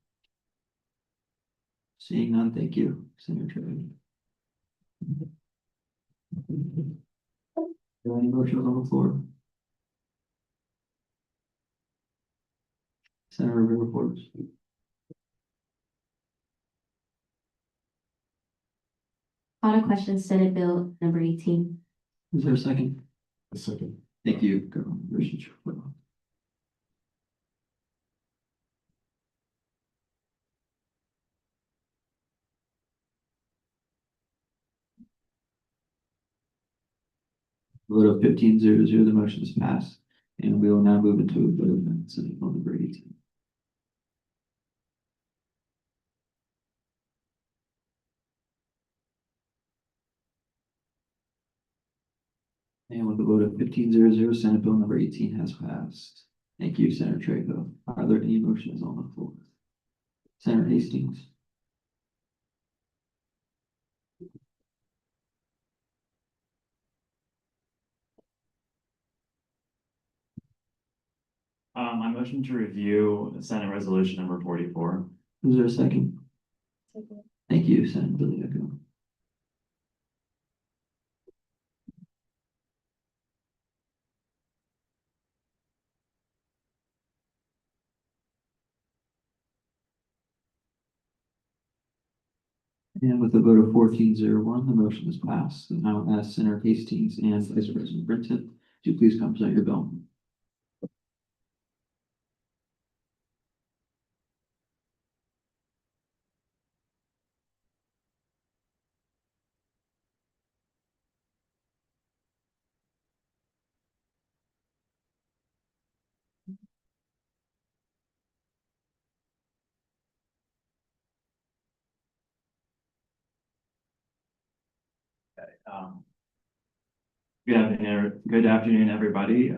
Seeing none, thank you, Senator Trejo. Are there any motions on the floor? Senator River Forest. On a question, Senate Bill number 18. Is there a second? A second. Thank you, Governor Richard. Vote of 15-0, the motion is passed, and we will now move into a vote of Senate Bill number 18. And with a vote of 15-0, Senate Bill number 18 has passed. Thank you, Senator Trejo. Are there any motions on the floor? Senator Hastings. I motion to review Senate Resolution number 44. Is there a second? Thank you, Senator Billieco. And with a vote of 14-01, the motion is passed. And I will ask Senator Hastings and Vice President Brinton to please come present your bill. Good afternoon, everybody.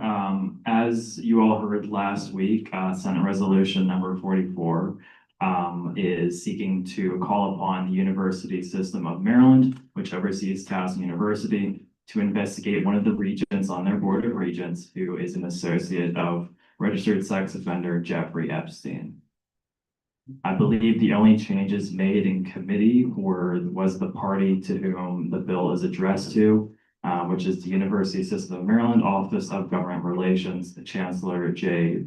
As you all heard last week, Senate Resolution number 44 is seeking to call upon the University System of Maryland, which oversees Towson University, to investigate one of the regents on their Board of Regents who is an associate of registered sex offender Jeffrey Epstein. I believe the only changes made in committee was the party to whom the bill is addressed to, which is the University System of Maryland Office of Government Relations, the Chancellor Jay.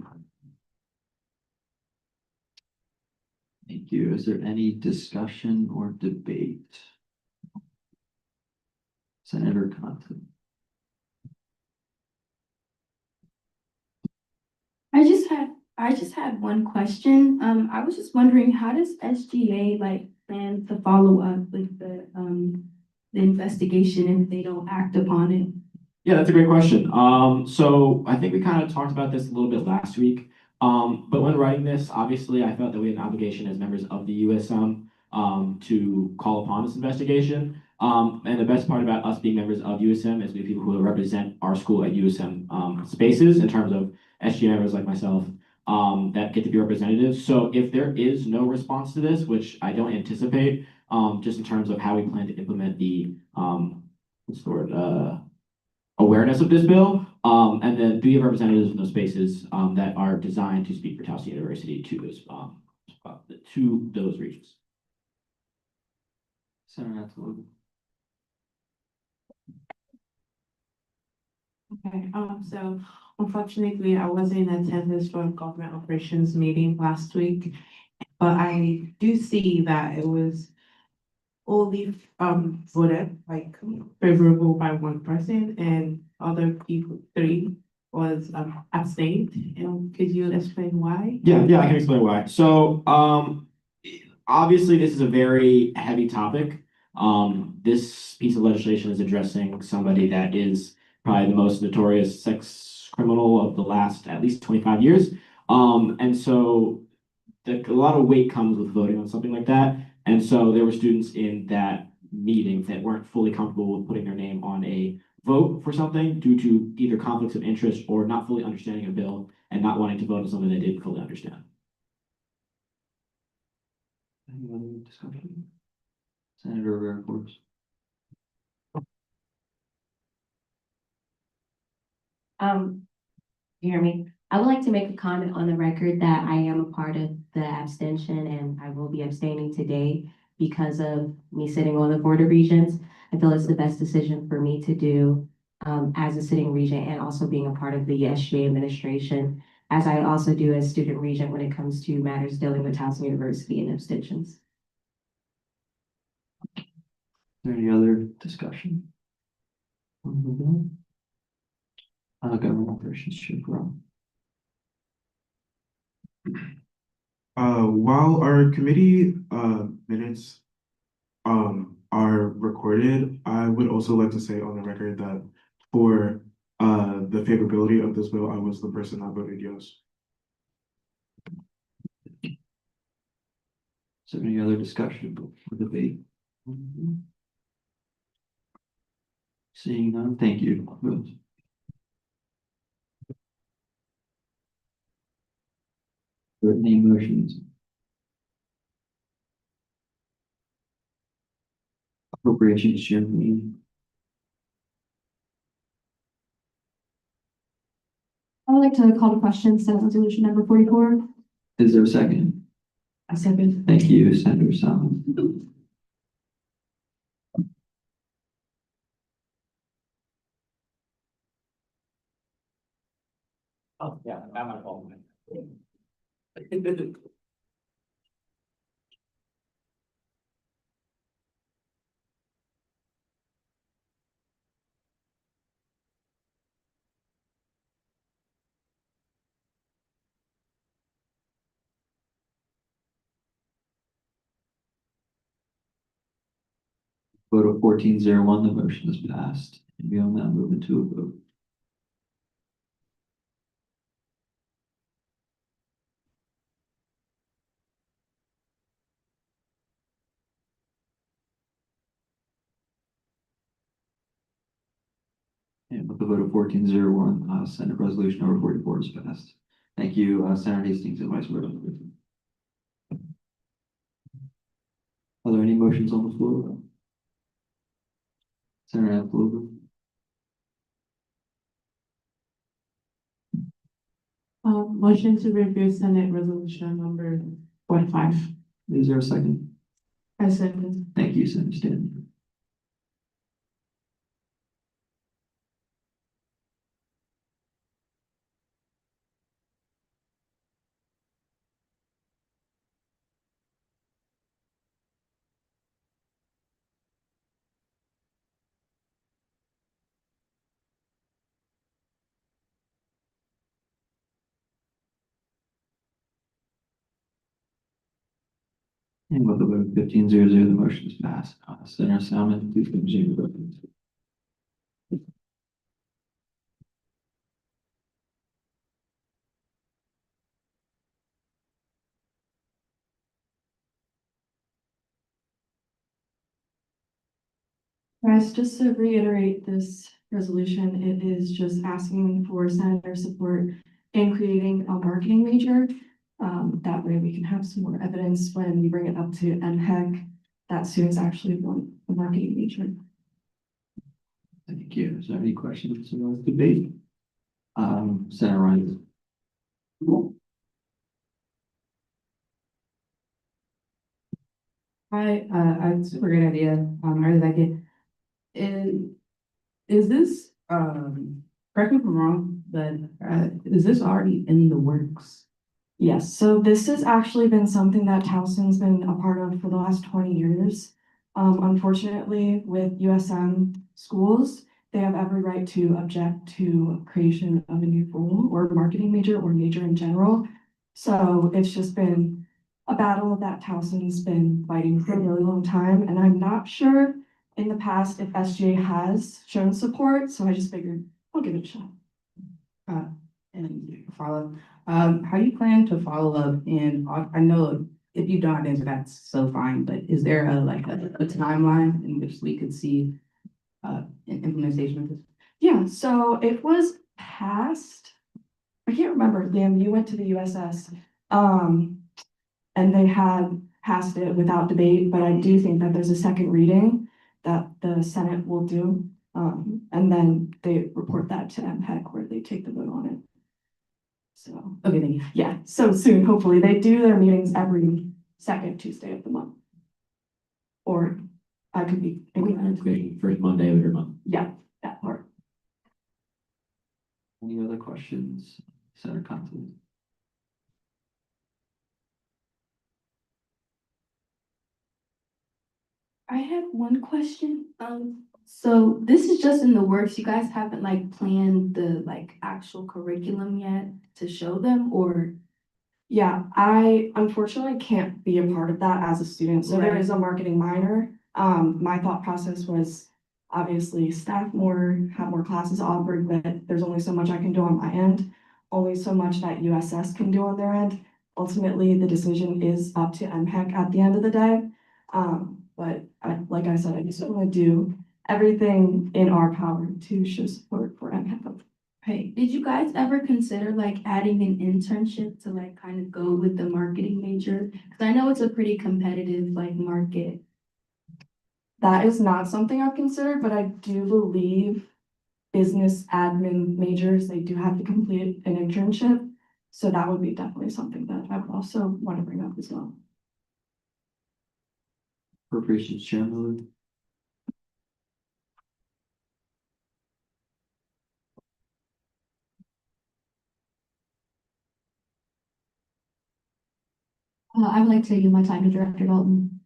Thank you. Is there any discussion or debate? Senator Compton. I just had one question. I was just wondering, how does SGA like plan to follow up with the investigation if they don't act upon it? Yeah, that's a great question. So I think we kind of talked about this a little bit last week. But when writing this, obviously, I felt that we had an obligation as members of the USM to call upon this investigation. And the best part about us being members of USM is we have people who represent our school at USM spaces in terms of SG members like myself that get to be representatives. So if there is no response to this, which I don't anticipate, just in terms of how we plan to implement the what's the word, awareness of this bill, and then be representatives in those spaces that are designed to speak for Towson University to those regions. Senator Nataloga. Okay, so unfortunately, I wasn't in attendance for government operations meeting last week, but I do see that it was only voted like favorable by one person and other people, three was abstained. And could you explain why? Yeah, I can explain why. So, obviously, this is a very heavy topic. This piece of legislation is addressing somebody that is probably the most notorious sex criminal of the last at least 25 years. And so a lot of weight comes with voting on something like that. And so there were students in that meeting that weren't fully comfortable with putting their name on a vote for something due to either conflicts of interest or not fully understanding a bill and not wanting to vote on something they didn't fully understand. Any other discussion? Senator Rivera Forbes. You hear me? I would like to make a comment on the record that I am a part of the abstention and I will be abstaining today because of me sitting on the Board of Regents. I feel it's the best decision for me to do as a sitting regent and also being a part of the SGA administration, as I also do as student regent when it comes to matters dealing with Towson University and abstentions. Is there any other discussion? On the bill? Government Operations Chief Rob. While our committee minutes are recorded, I would also like to say on the record that for the favorability of this bill, I was the person that voted yes. Is there any other discussion or debate? Seeing none, thank you. Vote. Are there any motions? Appropriations chair meeting. I would like to call the question, Senate Resolution number 44. Is there a second? A second. Thank you, Senator Salmon. Oh, yeah, not my fault. Vote of 1401, the motion is passed. And we will now move into a vote. And with the vote of 1401, Senate Resolution number 44 is passed. Thank you, Senator Hastings and Vice President Griffin. Are there any motions on the floor? Senator Nataloga. Motion to review Senate Resolution number 45. Is there a second? I second. Thank you, Senator Stanley. And with the vote of 15-0, the motion is passed. Senator Salmon, please continue the vote. Guys, just to reiterate this resolution, it is just asking for senator support in creating a marketing major. That way we can have some more evidence when we bring it up to NHEC that students actually want a marketing major. Thank you. Is there any questions about the debate? Senator Ryan. Hi, super great idea. I really like it. And is this, correct me if I'm wrong, but, is this already in the works? Yes, so this has actually been something that Towson's been a part of for the last 20 years. Unfortunately, with USM schools, they have every right to object to creation of a new role or marketing major or major in general. So it's just been a battle that Towson's been fighting for a really long time, and I'm not sure in the past if SGA has shown support, so I just figured I'll give it a shot. And follow, how do you plan to follow up? And I know if you don't answer, that's so fine, but is there a timeline in which we could see implementation of this? Yeah, so it was passed. I can't remember, Liam, you went to the USS, and they had passed it without debate, but I do think that there's a second reading that the Senate will do. And then they report that to MHEC where they take the vote on it. So, Okay, thank you. yeah, so soon, hopefully. They do their meetings every second Tuesday of the month. Or I could be. First Monday of every month. Yeah, that part. Any other questions? Senator Conklin. I had one question. So this is just in the works. You guys haven't like planned the like actual curriculum yet to show them, or? Yeah, I unfortunately can't be a part of that as a student. So there Right. is a marketing minor. My thought process was obviously staff more, have more classes offered, but there's only so much I can do on my end. Only so much that USS can do on their end. Ultimately, the decision is up to MHEC at the end of the day. But like I said, I just want to do everything in our power to show support for MHEC. Hey, did you guys ever consider like adding an internship to like kind of go with the marketing major? Cause I know it's a pretty competitive like market. That is not something I've considered, but I do believe business admin majors, they do have to complete an internship. So that would be definitely something that I would also want to bring up as well. Appropriations Chair Miller. I would like to give my time to Director Dalton.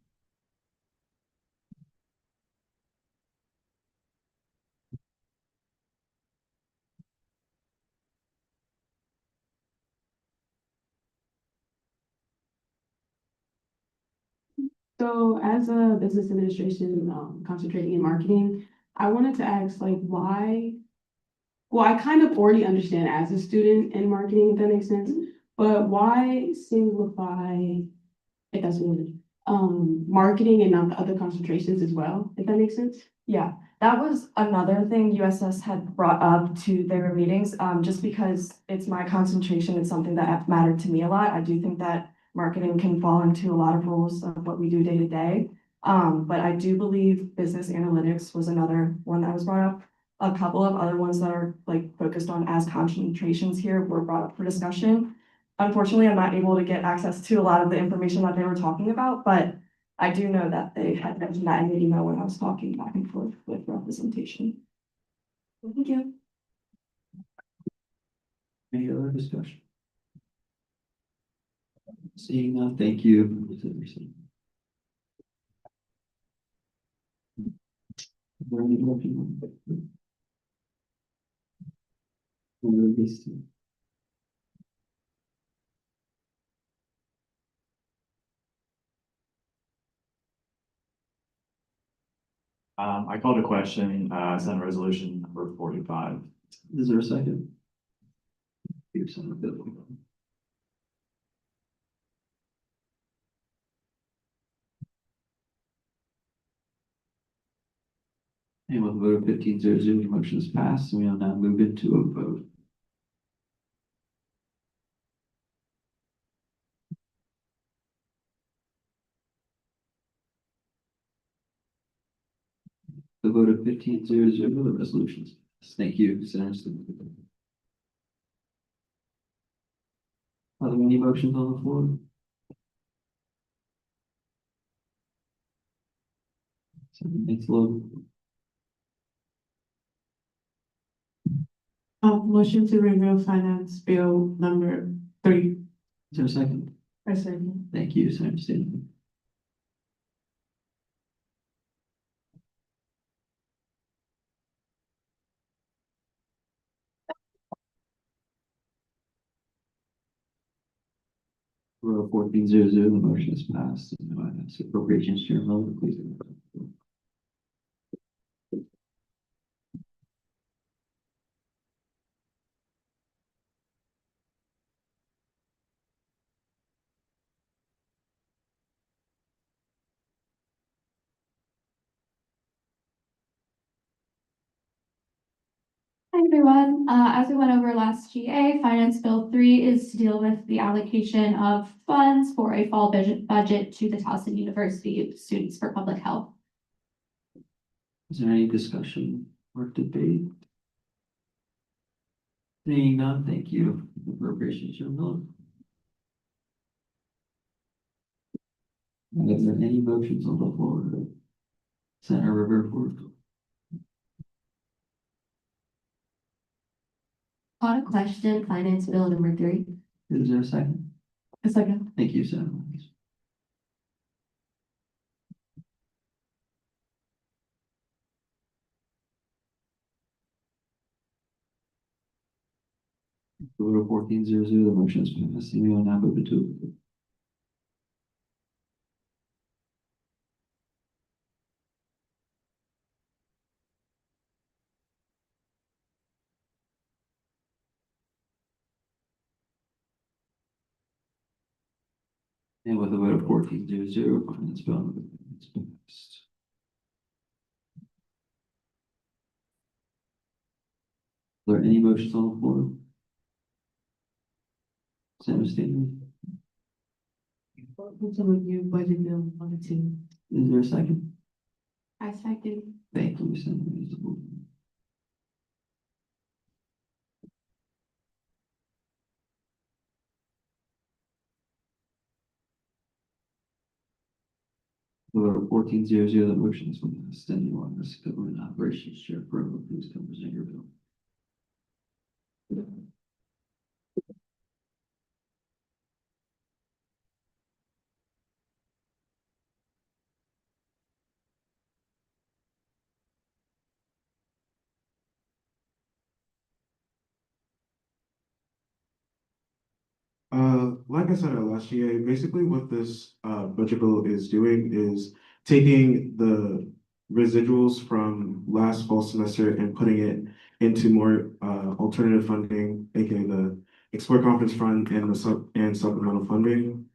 So as a business administration, concentrating in marketing, I wanted to ask like why, well, I kind of already understand as a student in marketing, if that makes sense, but why simplify, if that's what marketing and not the other concentrations as well, if that makes sense? Yeah, that was another thing USS had brought up to their meetings, just because it's my concentration, it's something that mattered to me a lot. I do think that marketing can fall into a lot of roles of what we do day to day. But I do believe business analytics was another one that was brought up. A couple of other ones that are like focused on as concentrations here were brought up for discussion. Unfortunately, I'm not able to get access to a lot of the information that they were talking about, but I do know that they had mentioned that in the email when I was talking back and forth with representation. Thank you. Any other discussion? Seeing none, thank you. I called a question, Senate Resolution number 45. Is there a second? Give Senator Bill. And with a vote of 15-0, the motion is passed, and we will now move into a vote. The vote of 15-0, the resolution is passed. Thank you, Senator Stinson. Are there any motions on the floor? Senator Mixler. Motion to review finance bill number 3. Is there a second? I second. Thank you, Senator Stinson. Vote of 14-0, the motion is passed. And I ask Appropriations Chair Miller, please. Hi, everyone. As we went over last GA, Finance Bill 3 is to deal with the allocation of funds for a fall budget to the Towson University Students for Public Health. Is there any discussion or debate? Seeing none, thank you. Appropriations Chair Miller. Are there any motions on the floor? Senator Rivera. On a question, Finance Bill number 3. Is there a second? A second. Thank you, Senator. Vote of 14-0, the motion is passed, and we will now move into a vote. And with a vote of 14-0, Finance Bill number 3 is passed. Are there any motions on the floor? Senator Stanley, To review budget bill 1 and 2. is there a second? I second. Thank you, Senator Isabel. Vote of 14-0, the motion is passed, and you are as Government Operations Chair Pro, please come present your bill. Like I said at last year, basically what this budget bill is doing is taking the residuals from last fall semester and putting it into more alternative funding, aka the Explore Conference Fund and the supplemental funding.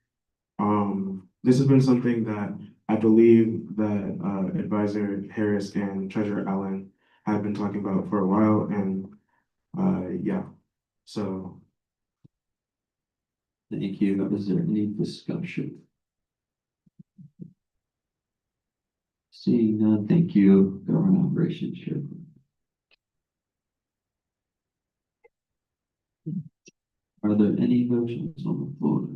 This has been something that I believe that Advisor Harris and Treasurer Allen have been talking about for a while, and yeah, so. Thank you. Is there any discussion? Seeing none, thank you, Government Operations Chair. Are there any motions on the floor?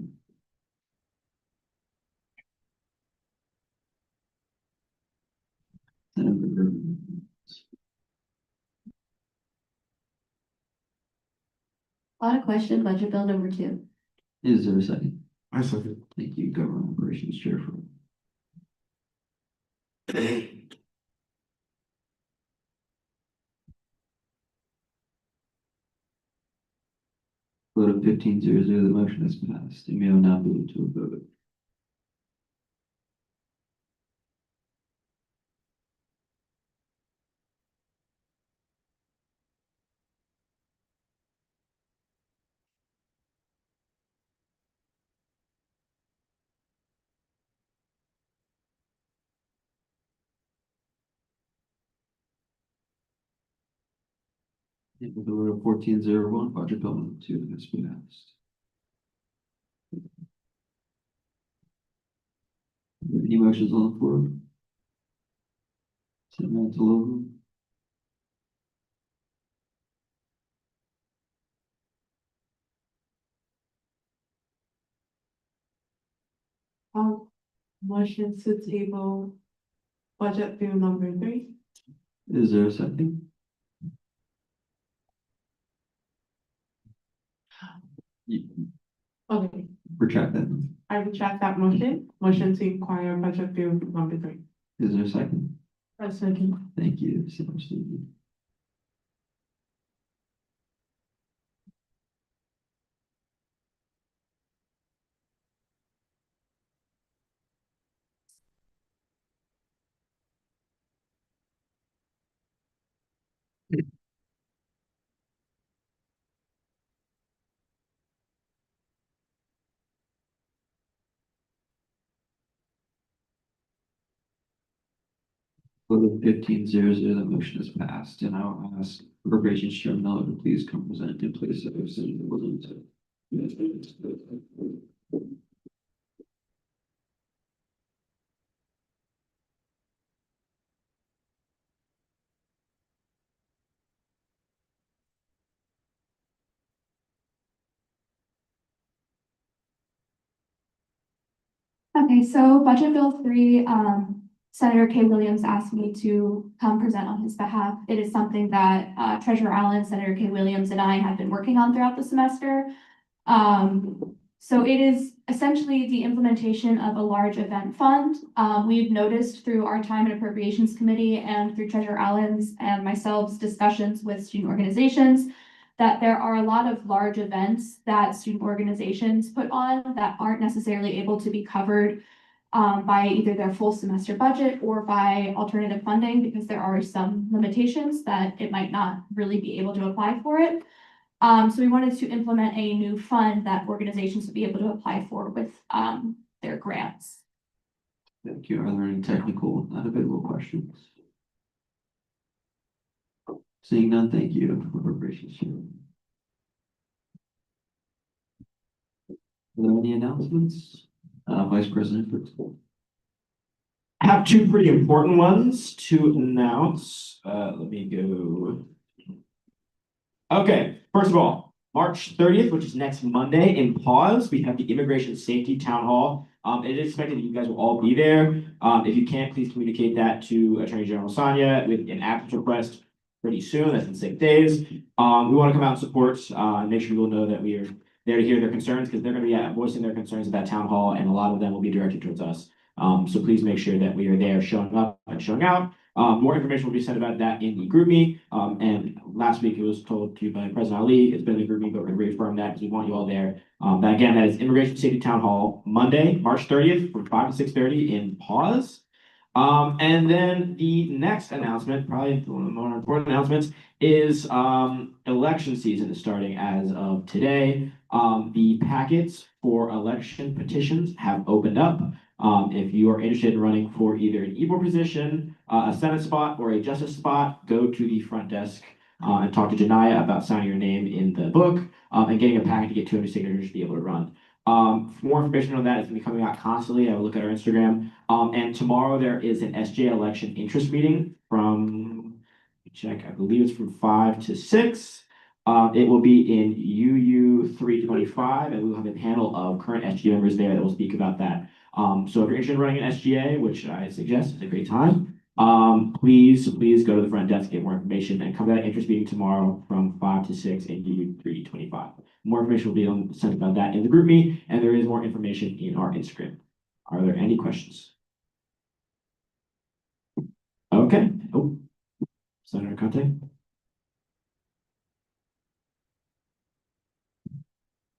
Senator On a question, Budget Bill number 2. Is there a second? I second. Thank you, Government Operations Chair. Vote of 15-0, the motion is passed, and we will now move to a vote. And with a vote of 14-0-1, budget bill number 2 has been passed. Any motions on the floor? Senator Antolovino? Motion to table budget bill number 3. Is there a second? Okay, Retract that. I retract that motion. Motion to inquire budget bill number 3. Is there a second? A second. Thank you, Senator Stevens. Vote of 15-0-0, the motion is passed, and I will ask Appropriations Chair Miller to please come present in place of Senator Williams. Okay, so Budget Bill 3, Senator Kay Williams asked me to come present on his behalf. It is something that Treasurer Allen, Senator Kay Williams, and I have been working on throughout the semester. So it is essentially the implementation of a large event fund. We've noticed through our time in Appropriations Committee and through Treasurer Allen's and myself's discussions with student organizations that there are a lot of large events that student organizations put on that aren't necessarily able to be covered by either their full semester budget or by alternative funding because there are some limitations that it might not really be able to apply for it. So we wanted to implement a new fund that organizations would be able to apply for with their grants. Thank you. Are there any technical, non-debatable questions? Seeing none, thank you. Appropriations Chair. Are there any announcements? Vice President Fritz. I have two pretty important ones to announce. Let me go. Okay, first of all, March 30th, which is next Monday in Pause, we have the Immigration Safety Town Hall. It is expected that you guys will all be there. If you can't, please communicate that to Attorney General Sonia with an absence request pretty soon. That's in 6 days. We want to come out and support, and make sure people know that we are there to hear their concerns because they're going to be voicing their concerns at that town hall, and a lot of them will be directed towards us. So please make sure that we are there showing up and showing out. More information will be sent about that in the GroupMe. And last week it was told to you by President Ali, it's been in the GroupMe, but we're going to reaffirm that because we want you all there. But again, that is Immigration Safety Town Hall, Monday, March 30th from 5 to 6:30 in Pause. And then the next announcement, probably one of the more important announcements, is election season is starting as of today. The packets for election petitions have opened up. If you are interested in running for either an e-board position, a Senate spot, or a justice spot, go to the front desk and talk to Janaya about signing your name in the book and getting a packet to get 200 signatures to be able to run. For more information on that, it's going to be coming out constantly. I will look at our Instagram. And tomorrow there is an SJ election interest meeting from, I believe it's from 5 to 6. It will be in UU 325, and we will have a panel of current SGA members there that will speak about that. So if you're interested in running an SGA, which I suggest is a great time, please go to the front desk, get more information, and come to that interest meeting tomorrow from 5 to 6 in UU 325. More information will be sent about that in the GroupMe, and there is more information in our Instagram. Are there any questions? Okay. Oh, Senator Conte.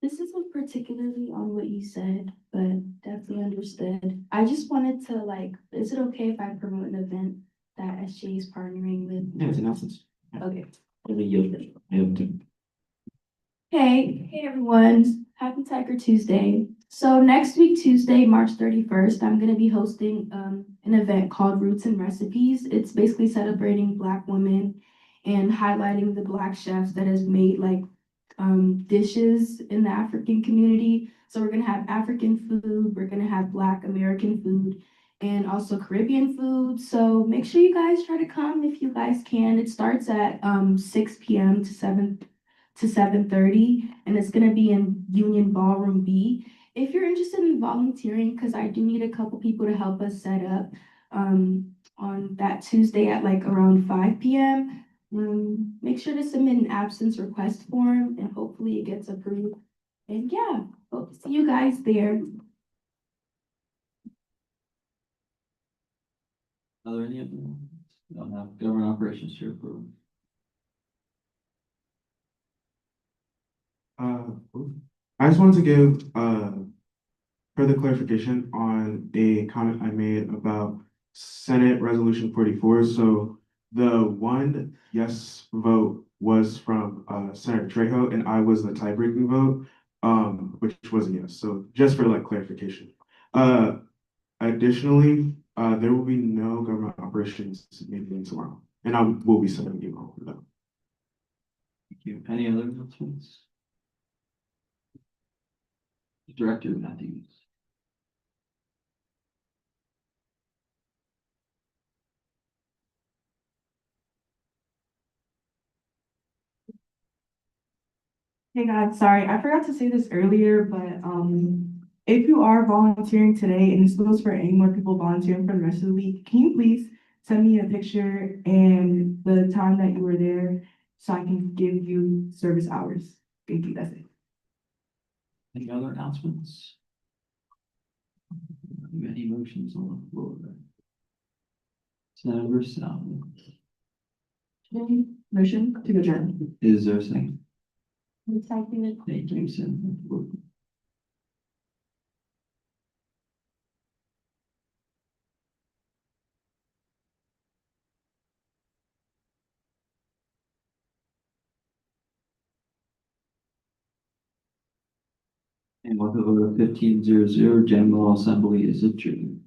This isn't particularly on what you said, but definitely understood. I just wanted to is it okay if I promote an event that SJ is partnering with? Yeah, it's announcements. Okay. Let me yield to. Hey everyone, happy Tiger Tuesday. So next week, Tuesday, March 31st, I'm gonna be hosting an event called Roots and Recipes. It's basically celebrating Black women and highlighting the Black chefs that has made like dishes in the African community. So we're gonna have African food, we're gonna have Black American food, and also Caribbean food. So make sure you guys try to come if you guys can. It starts at 6 p.m. to 7:30, and it's gonna be in Union Ballroom B. If you're interested in volunteering, because I do need a couple people to help us set up on that Tuesday at like around 5 p.m. Make sure to submit an absence request form and hopefully it gets approved. And yeah, hope to see you guys there. Are there any other ones? Don't have government operations to approve. I just wanted to give further clarification on a comment I made about Senate Resolution 44. So the one yes vote was from Senator Trejo, and I was the tie-breaking vote, which was a yes. So just for like clarification. Additionally, there will be no government operations meeting tomorrow, and I will be sending you all for that. Thank you. Any other announcements? Director Matthews. Hey guys, sorry, I forgot to say this earlier, but if you are volunteering today, and this goes for any more people volunteering for the rest of the week, can you please send me a picture and the time that you were there so I can give you service hours? Thank you, that's it. Any other announcements? Any motions on the floor? Senator Salmon. Motion to adjourn. Is there a second? Second. Thank you, Senator. And with a vote of 15-0, General Assembly is adjourned.